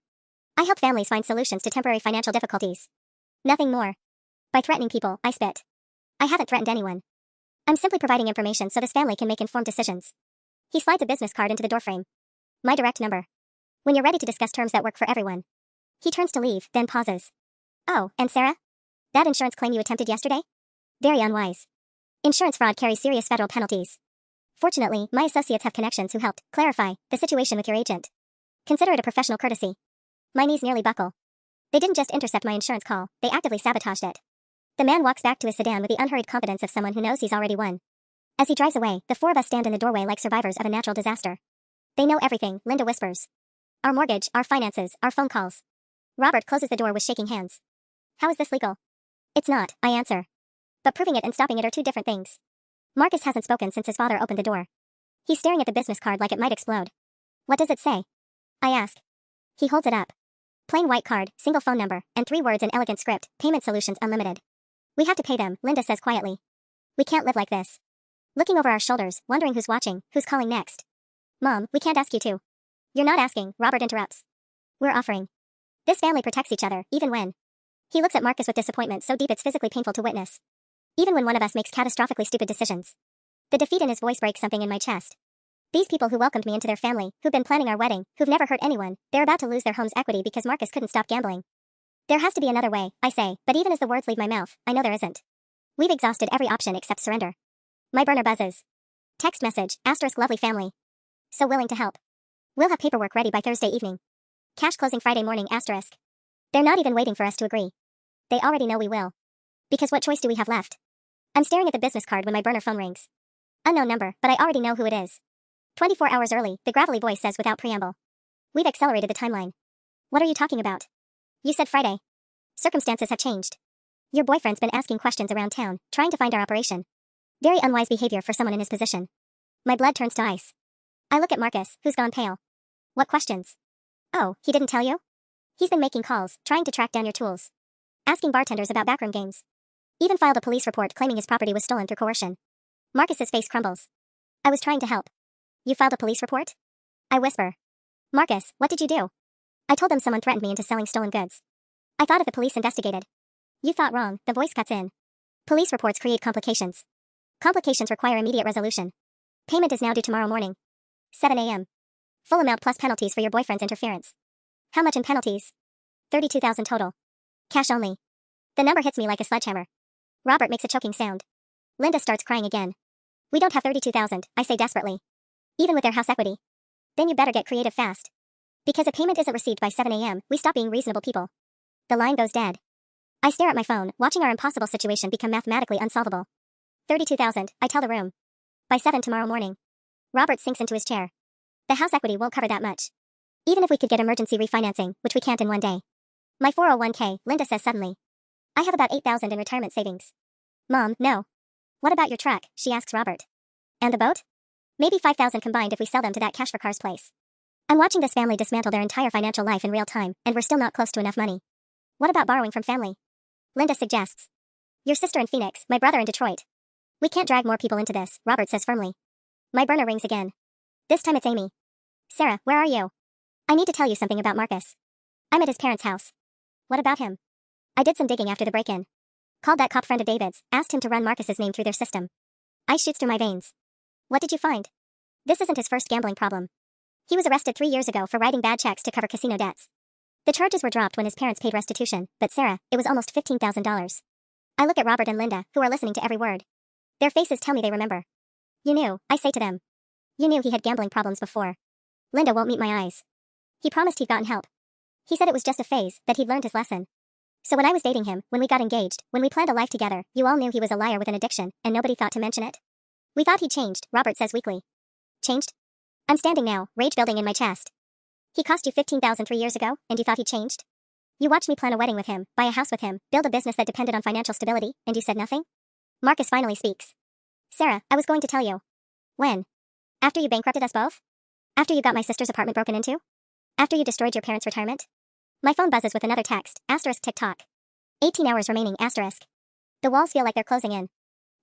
I help families find solutions to temporary financial difficulties. Nothing more. By threatening people, I spit. I haven't threatened anyone. I'm simply providing information so this family can make informed decisions. He slides a business card into the doorframe. My direct number. When you're ready to discuss terms that work for everyone. He turns to leave, then pauses. Oh, and Sarah? That insurance claim you attempted yesterday? Very unwise. Insurance fraud carries serious federal penalties. Fortunately, my associates have connections who helped clarify the situation with your agent. Consider it a professional courtesy. My knees nearly buckle. They didn't just intercept my insurance call, they actively sabotaged it. The man walks back to his sedan with the unhurried confidence of someone who knows he's already won. As he drives away, the four of us stand in the doorway like survivors of a natural disaster. They know everything, Linda whispers. Our mortgage, our finances, our phone calls. Robert closes the door with shaking hands. How is this legal? It's not, I answer. But proving it and stopping it are two different things. Marcus hasn't spoken since his father opened the door. He's staring at the business card like it might explode. What does it say? I ask. He holds it up. Plain white card, single phone number, and 3 words in elegant script, Payment Solutions Unlimited. We have to pay them, Linda says quietly. We can't live like this. Looking over our shoulders, wondering who's watching, who's calling next. Mom, we can't ask you to. You're not asking, Robert interrupts. We're offering. This family protects each other, even when. He looks at Marcus with disappointment so deep it's physically painful to witness. Even when one of us makes catastrophically stupid decisions. The defeat in his voice breaks something in my chest. These people who welcomed me into their family, who've been planning our wedding, who've never hurt anyone, they're about to lose their home's equity because Marcus couldn't stop gambling. There has to be another way, I say, but even as the words leave my mouth, I know there isn't. We've exhausted every option except surrender. My burner buzzes. Text message, * lovely family. So willing to help. We'll have paperwork ready by Thursday evening. Cash closing Friday morning, *. They're not even waiting for us to agree. They already know we will. Because what choice do we have left? I'm staring at the business card when my burner phone rings. Unknown number, but I already know who it is. 24 hours early, the gravelly voice says without preamble. We've accelerated the timeline. What are you talking about? You said Friday. Circumstances have changed. Your boyfriend's been asking questions around town, trying to find our operation. Very unwise behavior for someone in his position. My blood turns to ice. I look at Marcus, who's gone pale. What questions? Oh, he didn't tell you? He's been making calls, trying to track down your tools. Asking bartenders about backroom games. Even filed a police report claiming his property was stolen through coercion. Marcus's face crumbles. I was trying to help. You filed a police report? I whisper. Marcus, what did you do? I told them someone threatened me into selling stolen goods. I thought if the police investigated. You thought wrong, the voice cuts in. Police reports create complications. Complications require immediate resolution. Payment is now due tomorrow morning. 7 a.m. Full amount plus penalties for your boyfriend's interference. How much in penalties? 32,000 total. Cash only. The number hits me like a sledgehammer. Robert makes a choking sound. Linda starts crying again. We don't have 32,000, I say desperately. Even with their house equity. Then you better get creative fast. Because if payment isn't received by 7 a.m., we stop being reasonable people. The line goes dead. I stare at my phone, watching our impossible situation become mathematically unsolvable. 32,000, I tell the room. By 7 tomorrow morning. Robert sinks into his chair. The house equity won't cover that much. Even if we could get emergency refinancing, which we can't in one day. My 401k, Linda says suddenly. I have about 8,000 in retirement savings. Mom, no. What about your truck, she asks Robert. And the boat? Maybe 5,000 combined if we sell them to that cash for cars place. I'm watching this family dismantle their entire financial life in real time, and we're still not close to enough money. What about borrowing from family? Linda suggests. Your sister in Phoenix, my brother in Detroit. We can't drag more people into this, Robert says firmly. My burner rings again. This time it's Amy. Sarah, where are you? I need to tell you something about Marcus. I'm at his parents' house. What about him? I did some digging after the break-in. Called that cop friend of David's, asked him to run Marcus's name through their system. Ice shoots through my veins. What did you find? This isn't his first gambling problem. He was arrested 3 years ago for writing bad checks to cover casino debts. The charges were dropped when his parents paid restitution, but Sarah, it was almost $15,000. I look at Robert and Linda, who are listening to every word. Their faces tell me they remember. You knew, I say to them. You knew he had gambling problems before. Linda won't meet my eyes. He promised he'd gotten help. He said it was just a phase, that he'd learned his lesson. So when I was dating him, when we got engaged, when we planned a life together, you all knew he was a liar with an addiction, and nobody thought to mention it. We thought he'd changed, Robert says weakly. Changed? I'm standing now, rage building in my chest. He cost you $15,000 3 years ago, and you thought he changed? You watched me plan a wedding with him, buy a house with him, build a business that depended on financial stability, and you said nothing? Marcus finally speaks. Sarah, I was going to tell you. When? After you bankrupted us both? After you got my sister's apartment broken into? After you destroyed your parents' retirement? My phone buzzes with another text, *TikTok. 18 hours remaining, *. The walls feel like they're closing in.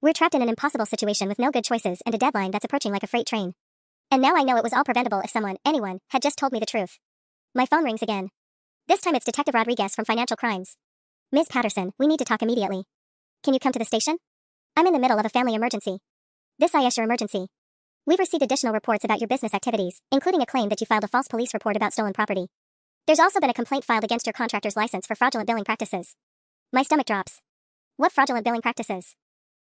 We're trapped in an impossible situation with no good choices and a deadline that's approaching like a freight train. And now I know it was all preventable if someone, anyone, had just told me the truth. My phone rings again. This time it's Detective Rodriguez from Financial Crimes. Ms. Patterson, we need to talk immediately. Can you come to the station? I'm in the middle of a family emergency. This is your emergency. We've received additional reports about your business activities, including a claim that you filed a false police report about stolen property. There's also been a complaint filed against your contractor's license for fraudulent billing practices. My stomach drops. What fraudulent billing practices?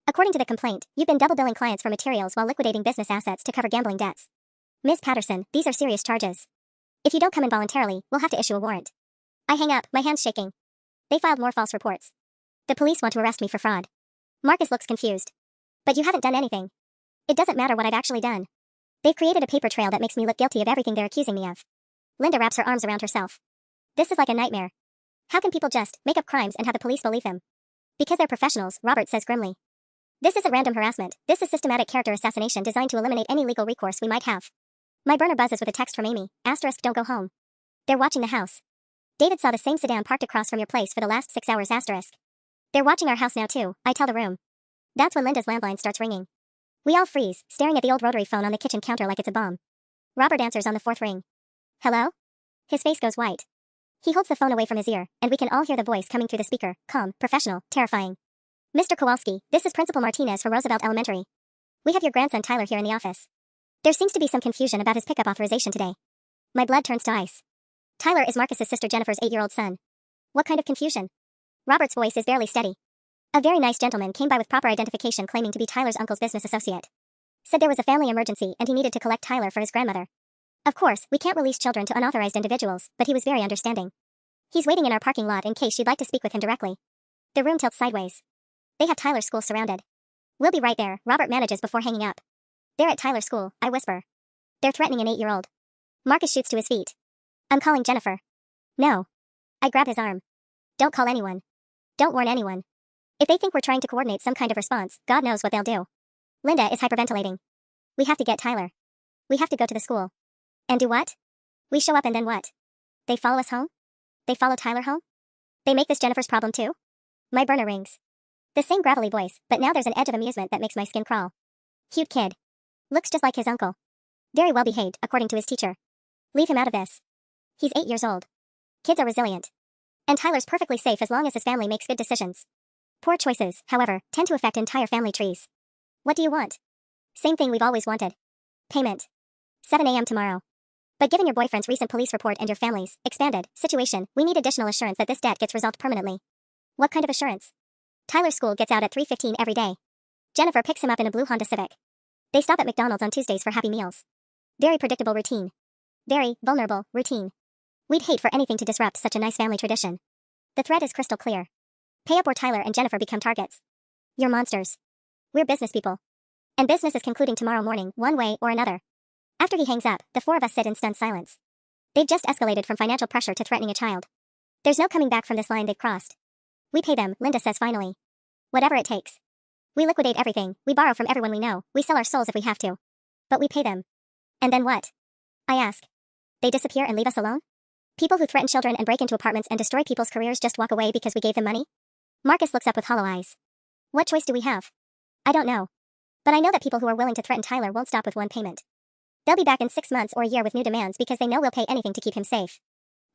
According to the complaint, you've been double billing clients for materials while liquidating business assets to cover gambling debts. Ms. Patterson, these are serious charges. If you don't come in voluntarily, we'll have to issue a warrant. I hang up, my hands shaking. They filed more false reports. The police want to arrest me for fraud. Marcus looks confused. But you haven't done anything. It doesn't matter what I've actually done. They've created a paper trail that makes me look guilty of everything they're accusing me of. Linda wraps her arms around herself. This is like a nightmare. How can people just make up crimes and have the police believe them? Because they're professionals, Robert says grimly. This isn't random harassment. This is systematic character assassination designed to eliminate any legal recourse we might have. My burner buzzes with a text from Amy, *don't go home. They're watching the house. David saw the same sedan parked across from your place for the last 6 hours, *. They're watching our house now too, I tell the room. That's when Linda's landline starts ringing. We all freeze, staring at the old rotary phone on the kitchen counter like it's a bomb. Robert answers on the 4th ring. Hello? His face goes white. He holds the phone away from his ear, and we can all hear the voice coming through the speaker, calm, professional, terrifying. Mr. Kowalski, this is Principal Martinez from Roosevelt Elementary. We have your grandson Tyler here in the office. There seems to be some confusion about his pickup authorization today. My blood turns to ice. Tyler is Marcus's sister Jennifer's 8-year-old son. What kind of confusion? Robert's voice is barely steady. A very nice gentleman came by with proper identification claiming to be Tyler's uncle's business associate. Said there was a family emergency and he needed to collect Tyler for his grandmother. Of course, we can't release children to unauthorized individuals, but he was very understanding. He's waiting in our parking lot in case you'd like to speak with him directly. The room tilts sideways. They have Tyler's school surrounded. We'll be right there, Robert manages before hanging up. They're at Tyler's school, I whisper. They're threatening an 8-year-old. Marcus shoots to his feet. I'm calling Jennifer. No. I grab his arm. Don't call anyone. Don't warn anyone. If they think we're trying to coordinate some kind of response, God knows what they'll do. Linda is hyperventilating. We have to get Tyler. We have to go to the school. And do what? We show up and then what? They follow us home? They follow Tyler home? They make this Jennifer's problem too? My burner rings. The same gravelly voice, but now there's an edge of amusement that makes my skin crawl. Cute kid. Looks just like his uncle. Very well behaved, according to his teacher. Leave him out of this. He's 8 years old. Kids are resilient. And Tyler's perfectly safe as long as his family makes good decisions. Poor choices, however, tend to affect entire family trees. What do you want? Same thing we've always wanted. Payment. 7 a.m. tomorrow. But given your boyfriend's recent police report and your family's expanded situation, we need additional assurance that this debt gets resolved permanently. What kind of assurance? Tyler's school gets out at 3:15 every day. Jennifer picks him up in a blue Honda Civic. They stop at McDonald's on Tuesdays for Happy Meals. Very predictable routine. Very vulnerable routine. We'd hate for anything to disrupt such a nice family tradition. The thread is crystal clear. Pay up or Tyler and Jennifer become targets. You're monsters. We're business people. And business is concluding tomorrow morning, one way or another. After he hangs up, the 4 of us sit in stunned silence. They've just escalated from financial pressure to threatening a child. There's no coming back from this line they've crossed. We pay them, Linda says finally. Whatever it takes. We liquidate everything, we borrow from everyone we know, we sell our souls if we have to. But we pay them. And then what? I ask. They disappear and leave us alone? People who threaten children and break into apartments and destroy people's careers just walk away because we gave them money? Marcus looks up with hollow eyes. What choice do we have? I don't know. But I know that people who are willing to threaten Tyler won't stop with one payment. They'll be back in 6 months or a year with new demands because they know we'll pay anything to keep him safe.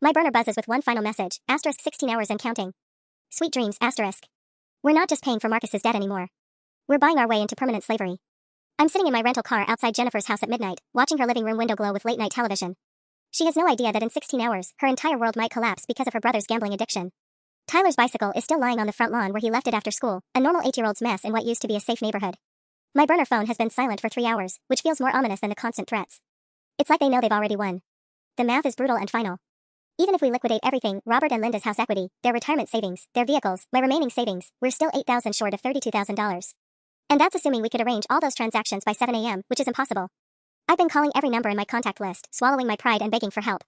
My burner buzzes with one final message, *16 hours and counting. Sweet dreams, *. We're not just paying for Marcus's debt anymore. We're buying our way into permanent slavery. I'm sitting in my rental car outside Jennifer's house at midnight, watching her living room window glow with late-night television. She has no idea that in 16 hours, her entire world might collapse because of her brother's gambling addiction. Tyler's bicycle is still lying on the front lawn where he left it after school, a normal 8-year-old's mess in what used to be a safe neighborhood. My burner phone has been silent for 3 hours, which feels more ominous than the constant threats. It's like they know they've already won. The math is brutal and final. Even if we liquidate everything, Robert and Linda's house equity, their retirement savings, their vehicles, my remaining savings, we're still $8,000 short of $32,000. And that's assuming we could arrange all those transactions by 7 a.m., which is impossible. I've been calling every number in my contact list, swallowing my pride and begging for help.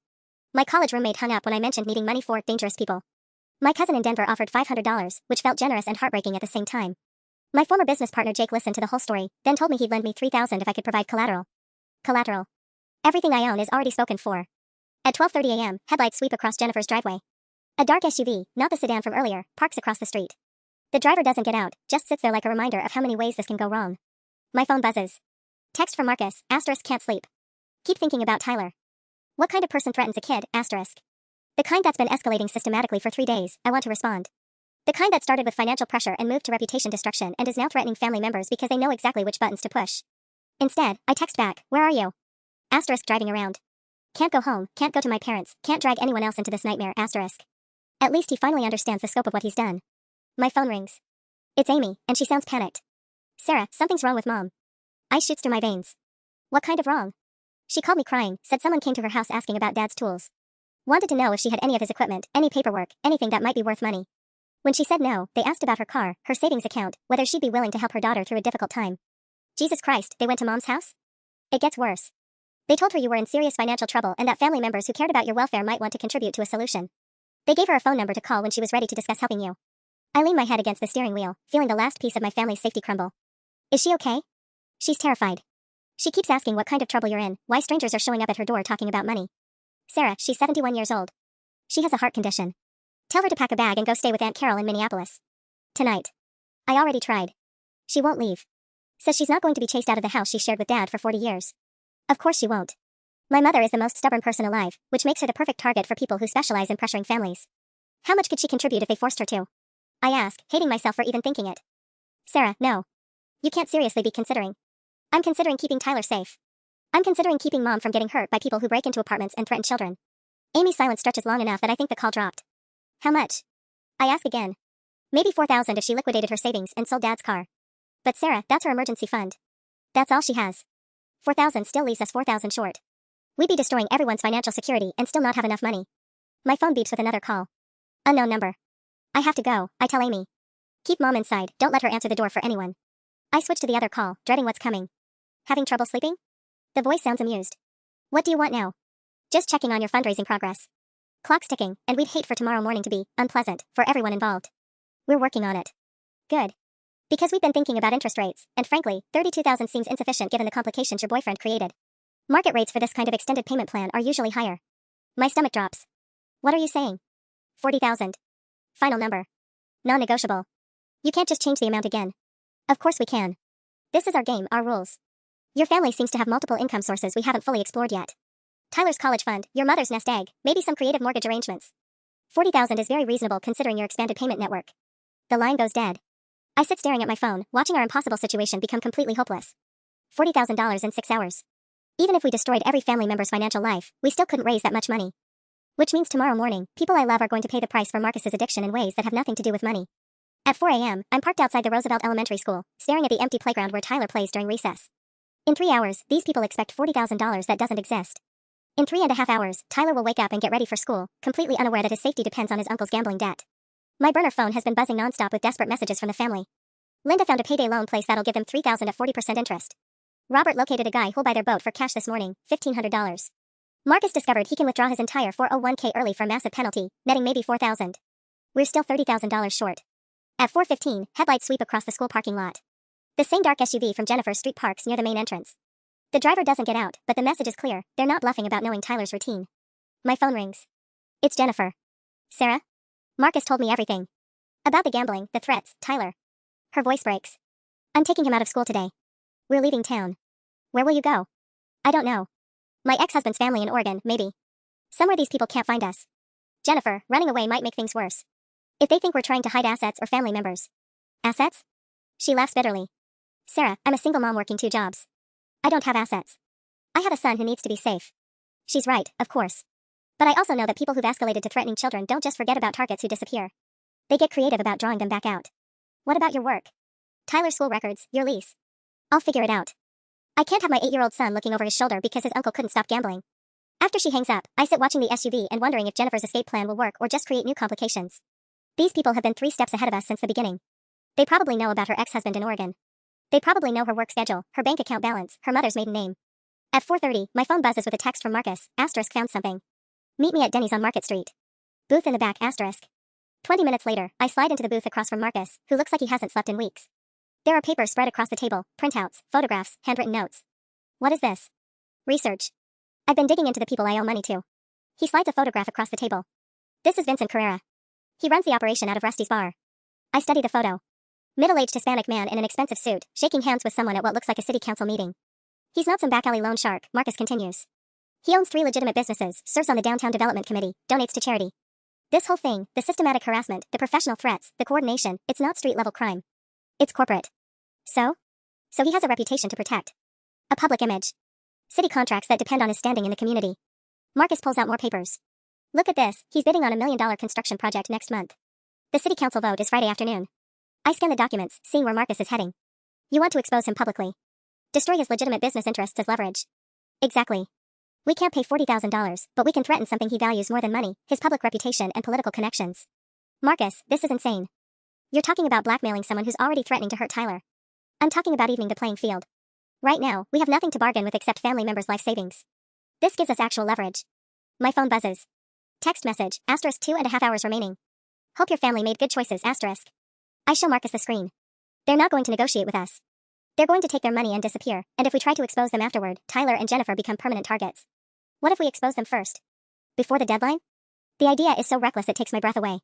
My college roommate hung up when I mentioned needing money for dangerous people. My cousin in Denver offered $500, which felt generous and heartbreaking at the same time. My former business partner Jake listened to the whole story, then told me he'd lend me $3,000 if I could provide collateral. Collateral. Everything I own is already spoken for. At 12:30 a.m., headlights sweep across Jennifer's driveway. A dark SUV, not the sedan from earlier, parks across the street. The driver doesn't get out, just sits there like a reminder of how many ways this can go wrong. My phone buzzes. Text from Marcus, *, can't sleep. Keep thinking about Tyler. What kind of person threatens a kid, *? The kind that's been escalating systematically for 3 days, I want to respond. The kind that started with financial pressure and moved to reputation destruction and is now threatening family members because they know exactly which buttons to push. Instead, I text back, where are you? * driving around. Can't go home, can't go to my parents, can't drag anyone else into this nightmare, *. At least he finally understands the scope of what he's done. My phone rings. It's Amy, and she sounds panicked. Sarah, something's wrong with Mom. Ice shoots through my veins. What kind of wrong? She called me crying, said someone came to her house asking about Dad's tools. Wanted to know if she had any of his equipment, any paperwork, anything that might be worth money. When she said no, they asked about her car, her savings account, whether she'd be willing to help her daughter through a difficult time. Jesus Christ, they went to Mom's house? It gets worse. They told her you were in serious financial trouble and that family members who cared about your welfare might want to contribute to a solution. They gave her a phone number to call when she was ready to discuss helping you. I lean my head against the steering wheel, feeling the last piece of my family's safety crumble. Is she okay? She's terrified. She keeps asking what kind of trouble you're in, why strangers are showing up at her door talking about money. Sarah, she's 71 years old. She has a heart condition. Tell her to pack a bag and go stay with Aunt Carol in Minneapolis. Tonight. I already tried. She won't leave. Says she's not going to be chased out of the house she shared with Dad for 40 years. Of course she won't. My mother is the most stubborn person alive, which makes her the perfect target for people who specialize in pressuring families. How much could she contribute if they forced her to? I ask, hating myself for even thinking it. Sarah, no. You can't seriously be considering. I'm considering keeping Tyler safe. I'm considering keeping Mom from getting hurt by people who break into apartments and threaten children. Amy's silence stretches long enough that I think the call dropped. How much? I ask again. Maybe $4,000 if she liquidated her savings and sold Dad's car. But Sarah, that's her emergency fund. That's all she has. $4,000 still leaves us $4,000 short. We'd be destroying everyone's financial security and still not have enough money. My phone beeps with another call. Unknown number. I have to go, I tell Amy. Keep Mom inside, don't let her answer the door for anyone. I switch to the other call, dreading what's coming. Having trouble sleeping? The voice sounds amused. What do you want now? Just checking on your fundraising progress. Clock's ticking, and we'd hate for tomorrow morning to be unpleasant for everyone involved. We're working on it. Good. Because we've been thinking about interest rates, and frankly, $32,000 seems insufficient given the complications your boyfriend created. Market rates for this kind of extended payment plan are usually higher. My stomach drops. What are you saying? 40,000. Final number. Non-negotiable. You can't just change the amount again. Of course we can. This is our game, our rules. Your family seems to have multiple income sources we haven't fully explored yet. Tyler's college fund, your mother's nest egg, maybe some creative mortgage arrangements. 40,000 is very reasonable considering your expanded payment network. The line goes dead. I sit staring at my phone, watching our impossible situation become completely hopeless. $40,000 in 6 hours. Even if we destroyed every family member's financial life, we still couldn't raise that much money. Which means tomorrow morning, people I love are going to pay the price for Marcus's addiction in ways that have nothing to do with money. At 4 a.m., I'm parked outside the Roosevelt Elementary School, staring at the empty playground where Tyler plays during recess. In 3 hours, these people expect $40,000 that doesn't exist. In 3.5 hours, Tyler will wake up and get ready for school, completely unaware that his safety depends on his uncle's gambling debt. My burner phone has been buzzing nonstop with desperate messages from the family. Linda found a payday loan place that'll give them $3,000 at 40% interest. Robert located a guy who'll buy their boat for cash this morning, $1,500. Marcus discovered he can withdraw his entire 401k early for a massive penalty, netting maybe $4,000. We're still $30,000 short. At 4:15, headlights sweep across the school parking lot. The same dark SUV from Jennifer's street parks near the main entrance. The driver doesn't get out, but the message is clear, they're not bluffing about knowing Tyler's routine. My phone rings. It's Jennifer. Sarah? Marcus told me everything. About the gambling, the threats, Tyler. Her voice breaks. I'm taking him out of school today. We're leaving town. Where will you go? I don't know. My ex-husband's family in Oregon, maybe. Somewhere these people can't find us. Jennifer, running away might make things worse. If they think we're trying to hide assets or family members. Assets? She laughs bitterly. Sarah, I'm a single mom working 2 jobs. I don't have assets. I have a son who needs to be safe. She's right, of course. But I also know that people who've escalated to threatening children don't just forget about targets who disappear. They get creative about drawing them back out. What about your work? Tyler's school records, your lease. I'll figure it out. I can't have my 8-year-old son looking over his shoulder because his uncle couldn't stop gambling. After she hangs up, I sit watching the SUV and wondering if Jennifer's escape plan will work or just create new complications. These people have been 3 steps ahead of us since the beginning. They probably know about her ex-husband in Oregon. They probably know her work schedule, her bank account balance, her mother's maiden name. At 4:30, my phone buzzes with a text from Marcus, *, found something. Meet me at Denny's on Market Street. Booth in the back, *. 20 minutes later, I slide into the booth across from Marcus, who looks like he hasn't slept in weeks. There are papers spread across the table, printouts, photographs, handwritten notes. What is this? Research. I've been digging into the people I owe money to. He slides a photograph across the table. This is Vincent Carrera. He runs the operation out of Rusty's bar. I study the photo. Middle-aged Hispanic man in an expensive suit, shaking hands with someone at what looks like a city council meeting. He's not some back-alley loan shark, Marcus continues. He owns 3 legitimate businesses, serves on the Downtown Development Committee, donates to charity. This whole thing, the systematic harassment, the professional threats, the coordination, it's not street-level crime. It's corporate. So he has a reputation to protect. A public image. City contracts that depend on his standing in the community. Marcus pulls out more papers. Look at this, he's bidding on $1 million construction project next month. The city council vote is Friday afternoon. I scan the documents, seeing where Marcus is heading. You want to expose him publicly. Destroy his legitimate business interests as leverage. Exactly. We can't pay $40,000, but we can threaten something he values more than money, his public reputation and political connections. Marcus, this is insane. You're talking about blackmailing someone who's already threatening to hurt Tyler. I'm talking about evening the playing field. Right now, we have nothing to bargain with except family members' life savings. This gives us actual leverage. My phone buzzes. Text message, * 2.5 hours remaining. Hope your family made good choices, *. I show Marcus the screen. They're not going to negotiate with us. They're going to take their money and disappear, and if we try to expose them afterward, Tyler and Jennifer become permanent targets. What if we expose them first? Before the deadline? The idea is so reckless it takes my breath away.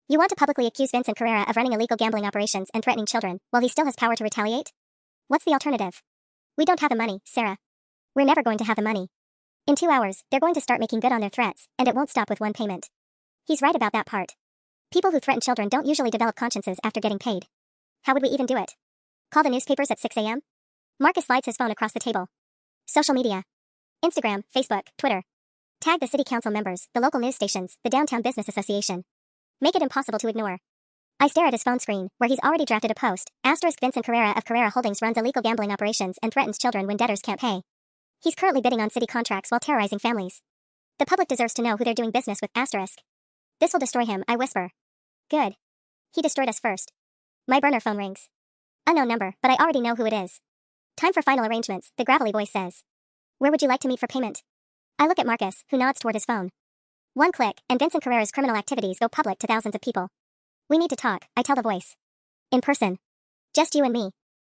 You want to publicly accuse Vincent Carrera of running illegal gambling operations and threatening children, while he still has power to retaliate? What's the alternative? We don't have the money, Sarah. We're never going to have the money. In 2 hours, they're going to start making good on their threats, and it won't stop with one payment. He's right about that part. People who threaten children don't usually develop consciences after getting paid. How would we even do it? Call the newspapers at 6 a.m.? Marcus slides his phone across the table. Social media. Instagram, Facebook, Twitter. Tag the city council members, the local news stations, the Downtown Business Association. Make it impossible to ignore. I stare at his phone screen, where he's already drafted a post, * Vincent Carrera of Carrera Holdings runs illegal gambling operations and threatens children when debtors can't pay. He's currently bidding on city contracts while terrorizing families. The public deserves to know who they're doing business with, *. This will destroy him, I whisper. Good. He destroyed us first. My burner phone rings. Unknown number, but I already know who it is. Time for final arrangements, the gravelly voice says. Where would you like to meet for payment? I look at Marcus, who nods toward his phone. One click, and Vincent Carrera's criminal activities go public to thousands of people. We need to talk, I tell the voice. In person. Just you and me.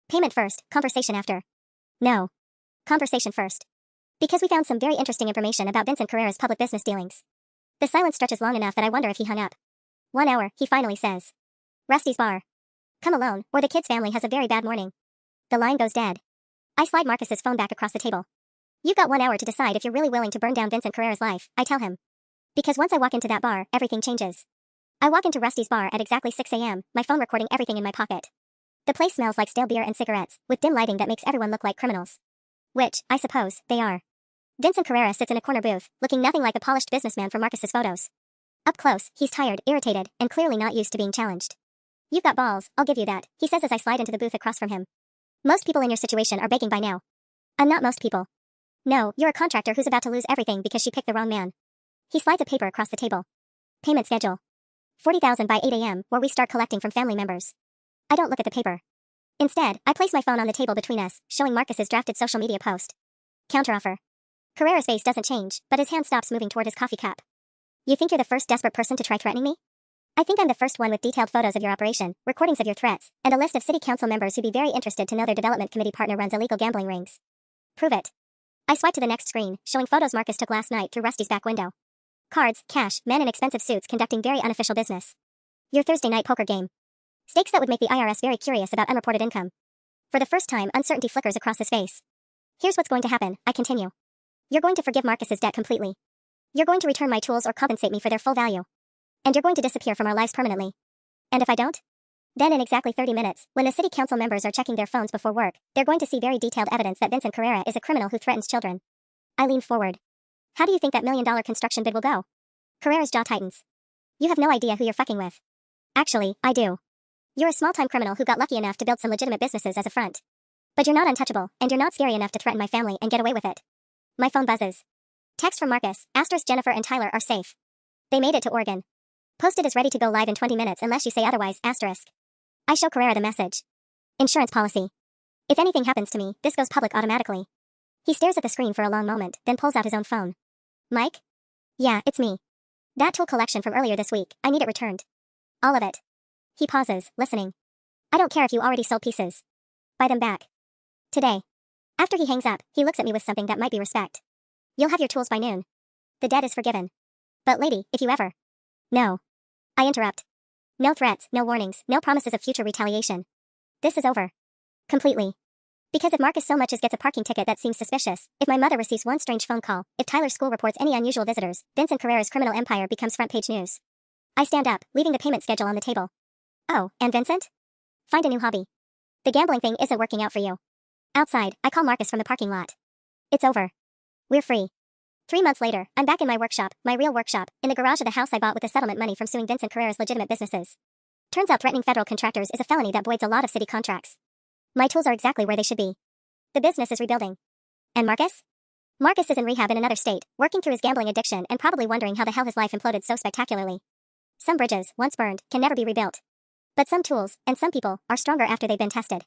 Payment first, conversation after. No. Conversation first. Because we found some very interesting information about Vincent Carrera's public business dealings. The silence stretches long enough that I wonder if he hung up. 1 hour, he finally says. Rusty's bar. Come alone, or the kid's family has a very bad morning. The line goes dead. I slide Marcus's phone back across the table. You've got 1 hour to decide if you're really willing to burn down Vincent Carrera's life, I tell him. Because once I walk into that bar, everything changes. I walk into Rusty's bar at exactly 6 a.m., my phone recording everything in my pocket. The place smells like stale beer and cigarettes, with dim lighting that makes everyone look like criminals. Which, I suppose, they are. Vincent Carrera sits in a corner booth, looking nothing like the polished businessman from Marcus's photos. Up close, he's tired, irritated, and clearly not used to being challenged. You've got balls, I'll give you that, he says as I slide into the booth across from him. Most people in your situation are begging by now. I'm not most people. No, you're a contractor who's about to lose everything because she picked the wrong man. He slides a paper across the table. Payment schedule. $40,000 by 8 a.m., where we start collecting from family members. I don't look at the paper. Instead, I place my phone on the table between us, showing Marcus's drafted social media post. Counteroffer. Carrera's face doesn't change, but his hand stops moving toward his coffee cup. You think you're the first desperate person to try threatening me? I think I'm the first one with detailed photos of your operation, recordings of your threats, and a list of city council members who'd be very interested to know their development committee partner runs illegal gambling rings. Prove it. I swipe to the next screen, showing photos Marcus took last night through Rusty's back window. Cards, cash, men in expensive suits conducting very unofficial business. Your Thursday night poker game. Stakes that would make the IRS very curious about unreported income. For the first time, uncertainty flickers across his face. Here's what's going to happen, I continue. You're going to forgive Marcus's debt completely. You're going to return my tools or compensate me for their full value. And you're going to disappear from our lives permanently. And if I don't? Then in exactly 30 minutes, when the city council members are checking their phones before work, they're going to see very detailed evidence that Vincent Carrera is a criminal who threatens children. I lean forward. How do you think that $1 million construction bid will go? Carrera's jaw tightens. You have no idea who you're fucking with. Actually, I do. You're a small-time criminal who got lucky enough to build some legitimate businesses as a front. But you're not untouchable, and you're not scary enough to threaten my family and get away with it. My phone buzzes. Text from Marcus, *, Jennifer and Tyler are safe. They made it to Oregon. Posted is ready to go live in 20 minutes unless you say otherwise, *. I show Carrera the message. Insurance policy. If anything happens to me, this goes public automatically. He stares at the screen for a long moment, then pulls out his own phone. Mike? Yeah, it's me. That tool collection from earlier this week, I need it returned. All of it. He pauses, listening. I don't care if you already sold pieces. Buy them back. Today. After he hangs up, he looks at me with something that might be respect. You'll have your tools by noon. The debt is forgiven. But lady, if you ever... No. I interrupt. No threats, no warnings, no promises of future retaliation. This is over. Completely. Because if Marcus so much as gets a parking ticket that seems suspicious, if my mother receives one strange phone call, if Tyler's school reports any unusual visitors, Vincent Carrera's criminal empire becomes front-page news. I stand up, leaving the payment schedule on the table. Oh, and Vincent? Find a new hobby. The gambling thing isn't working out for you. Outside, I call Marcus from the parking lot. It's over. We're free. 3 months later, I'm back in my workshop, my real workshop, in the garage of the house I bought with the settlement money from suing Vincent Carrera's legitimate businesses. Turns out threatening federal contractors is a felony that voids a lot of city contracts. My tools are exactly where they should be. The business is rebuilding. And Marcus? Marcus is in rehab in another state, working through his gambling addiction and probably wondering how the hell his life imploded so spectacularly. Some bridges, once burned, can never be rebuilt. But some tools, and some people, are stronger after they've been tested.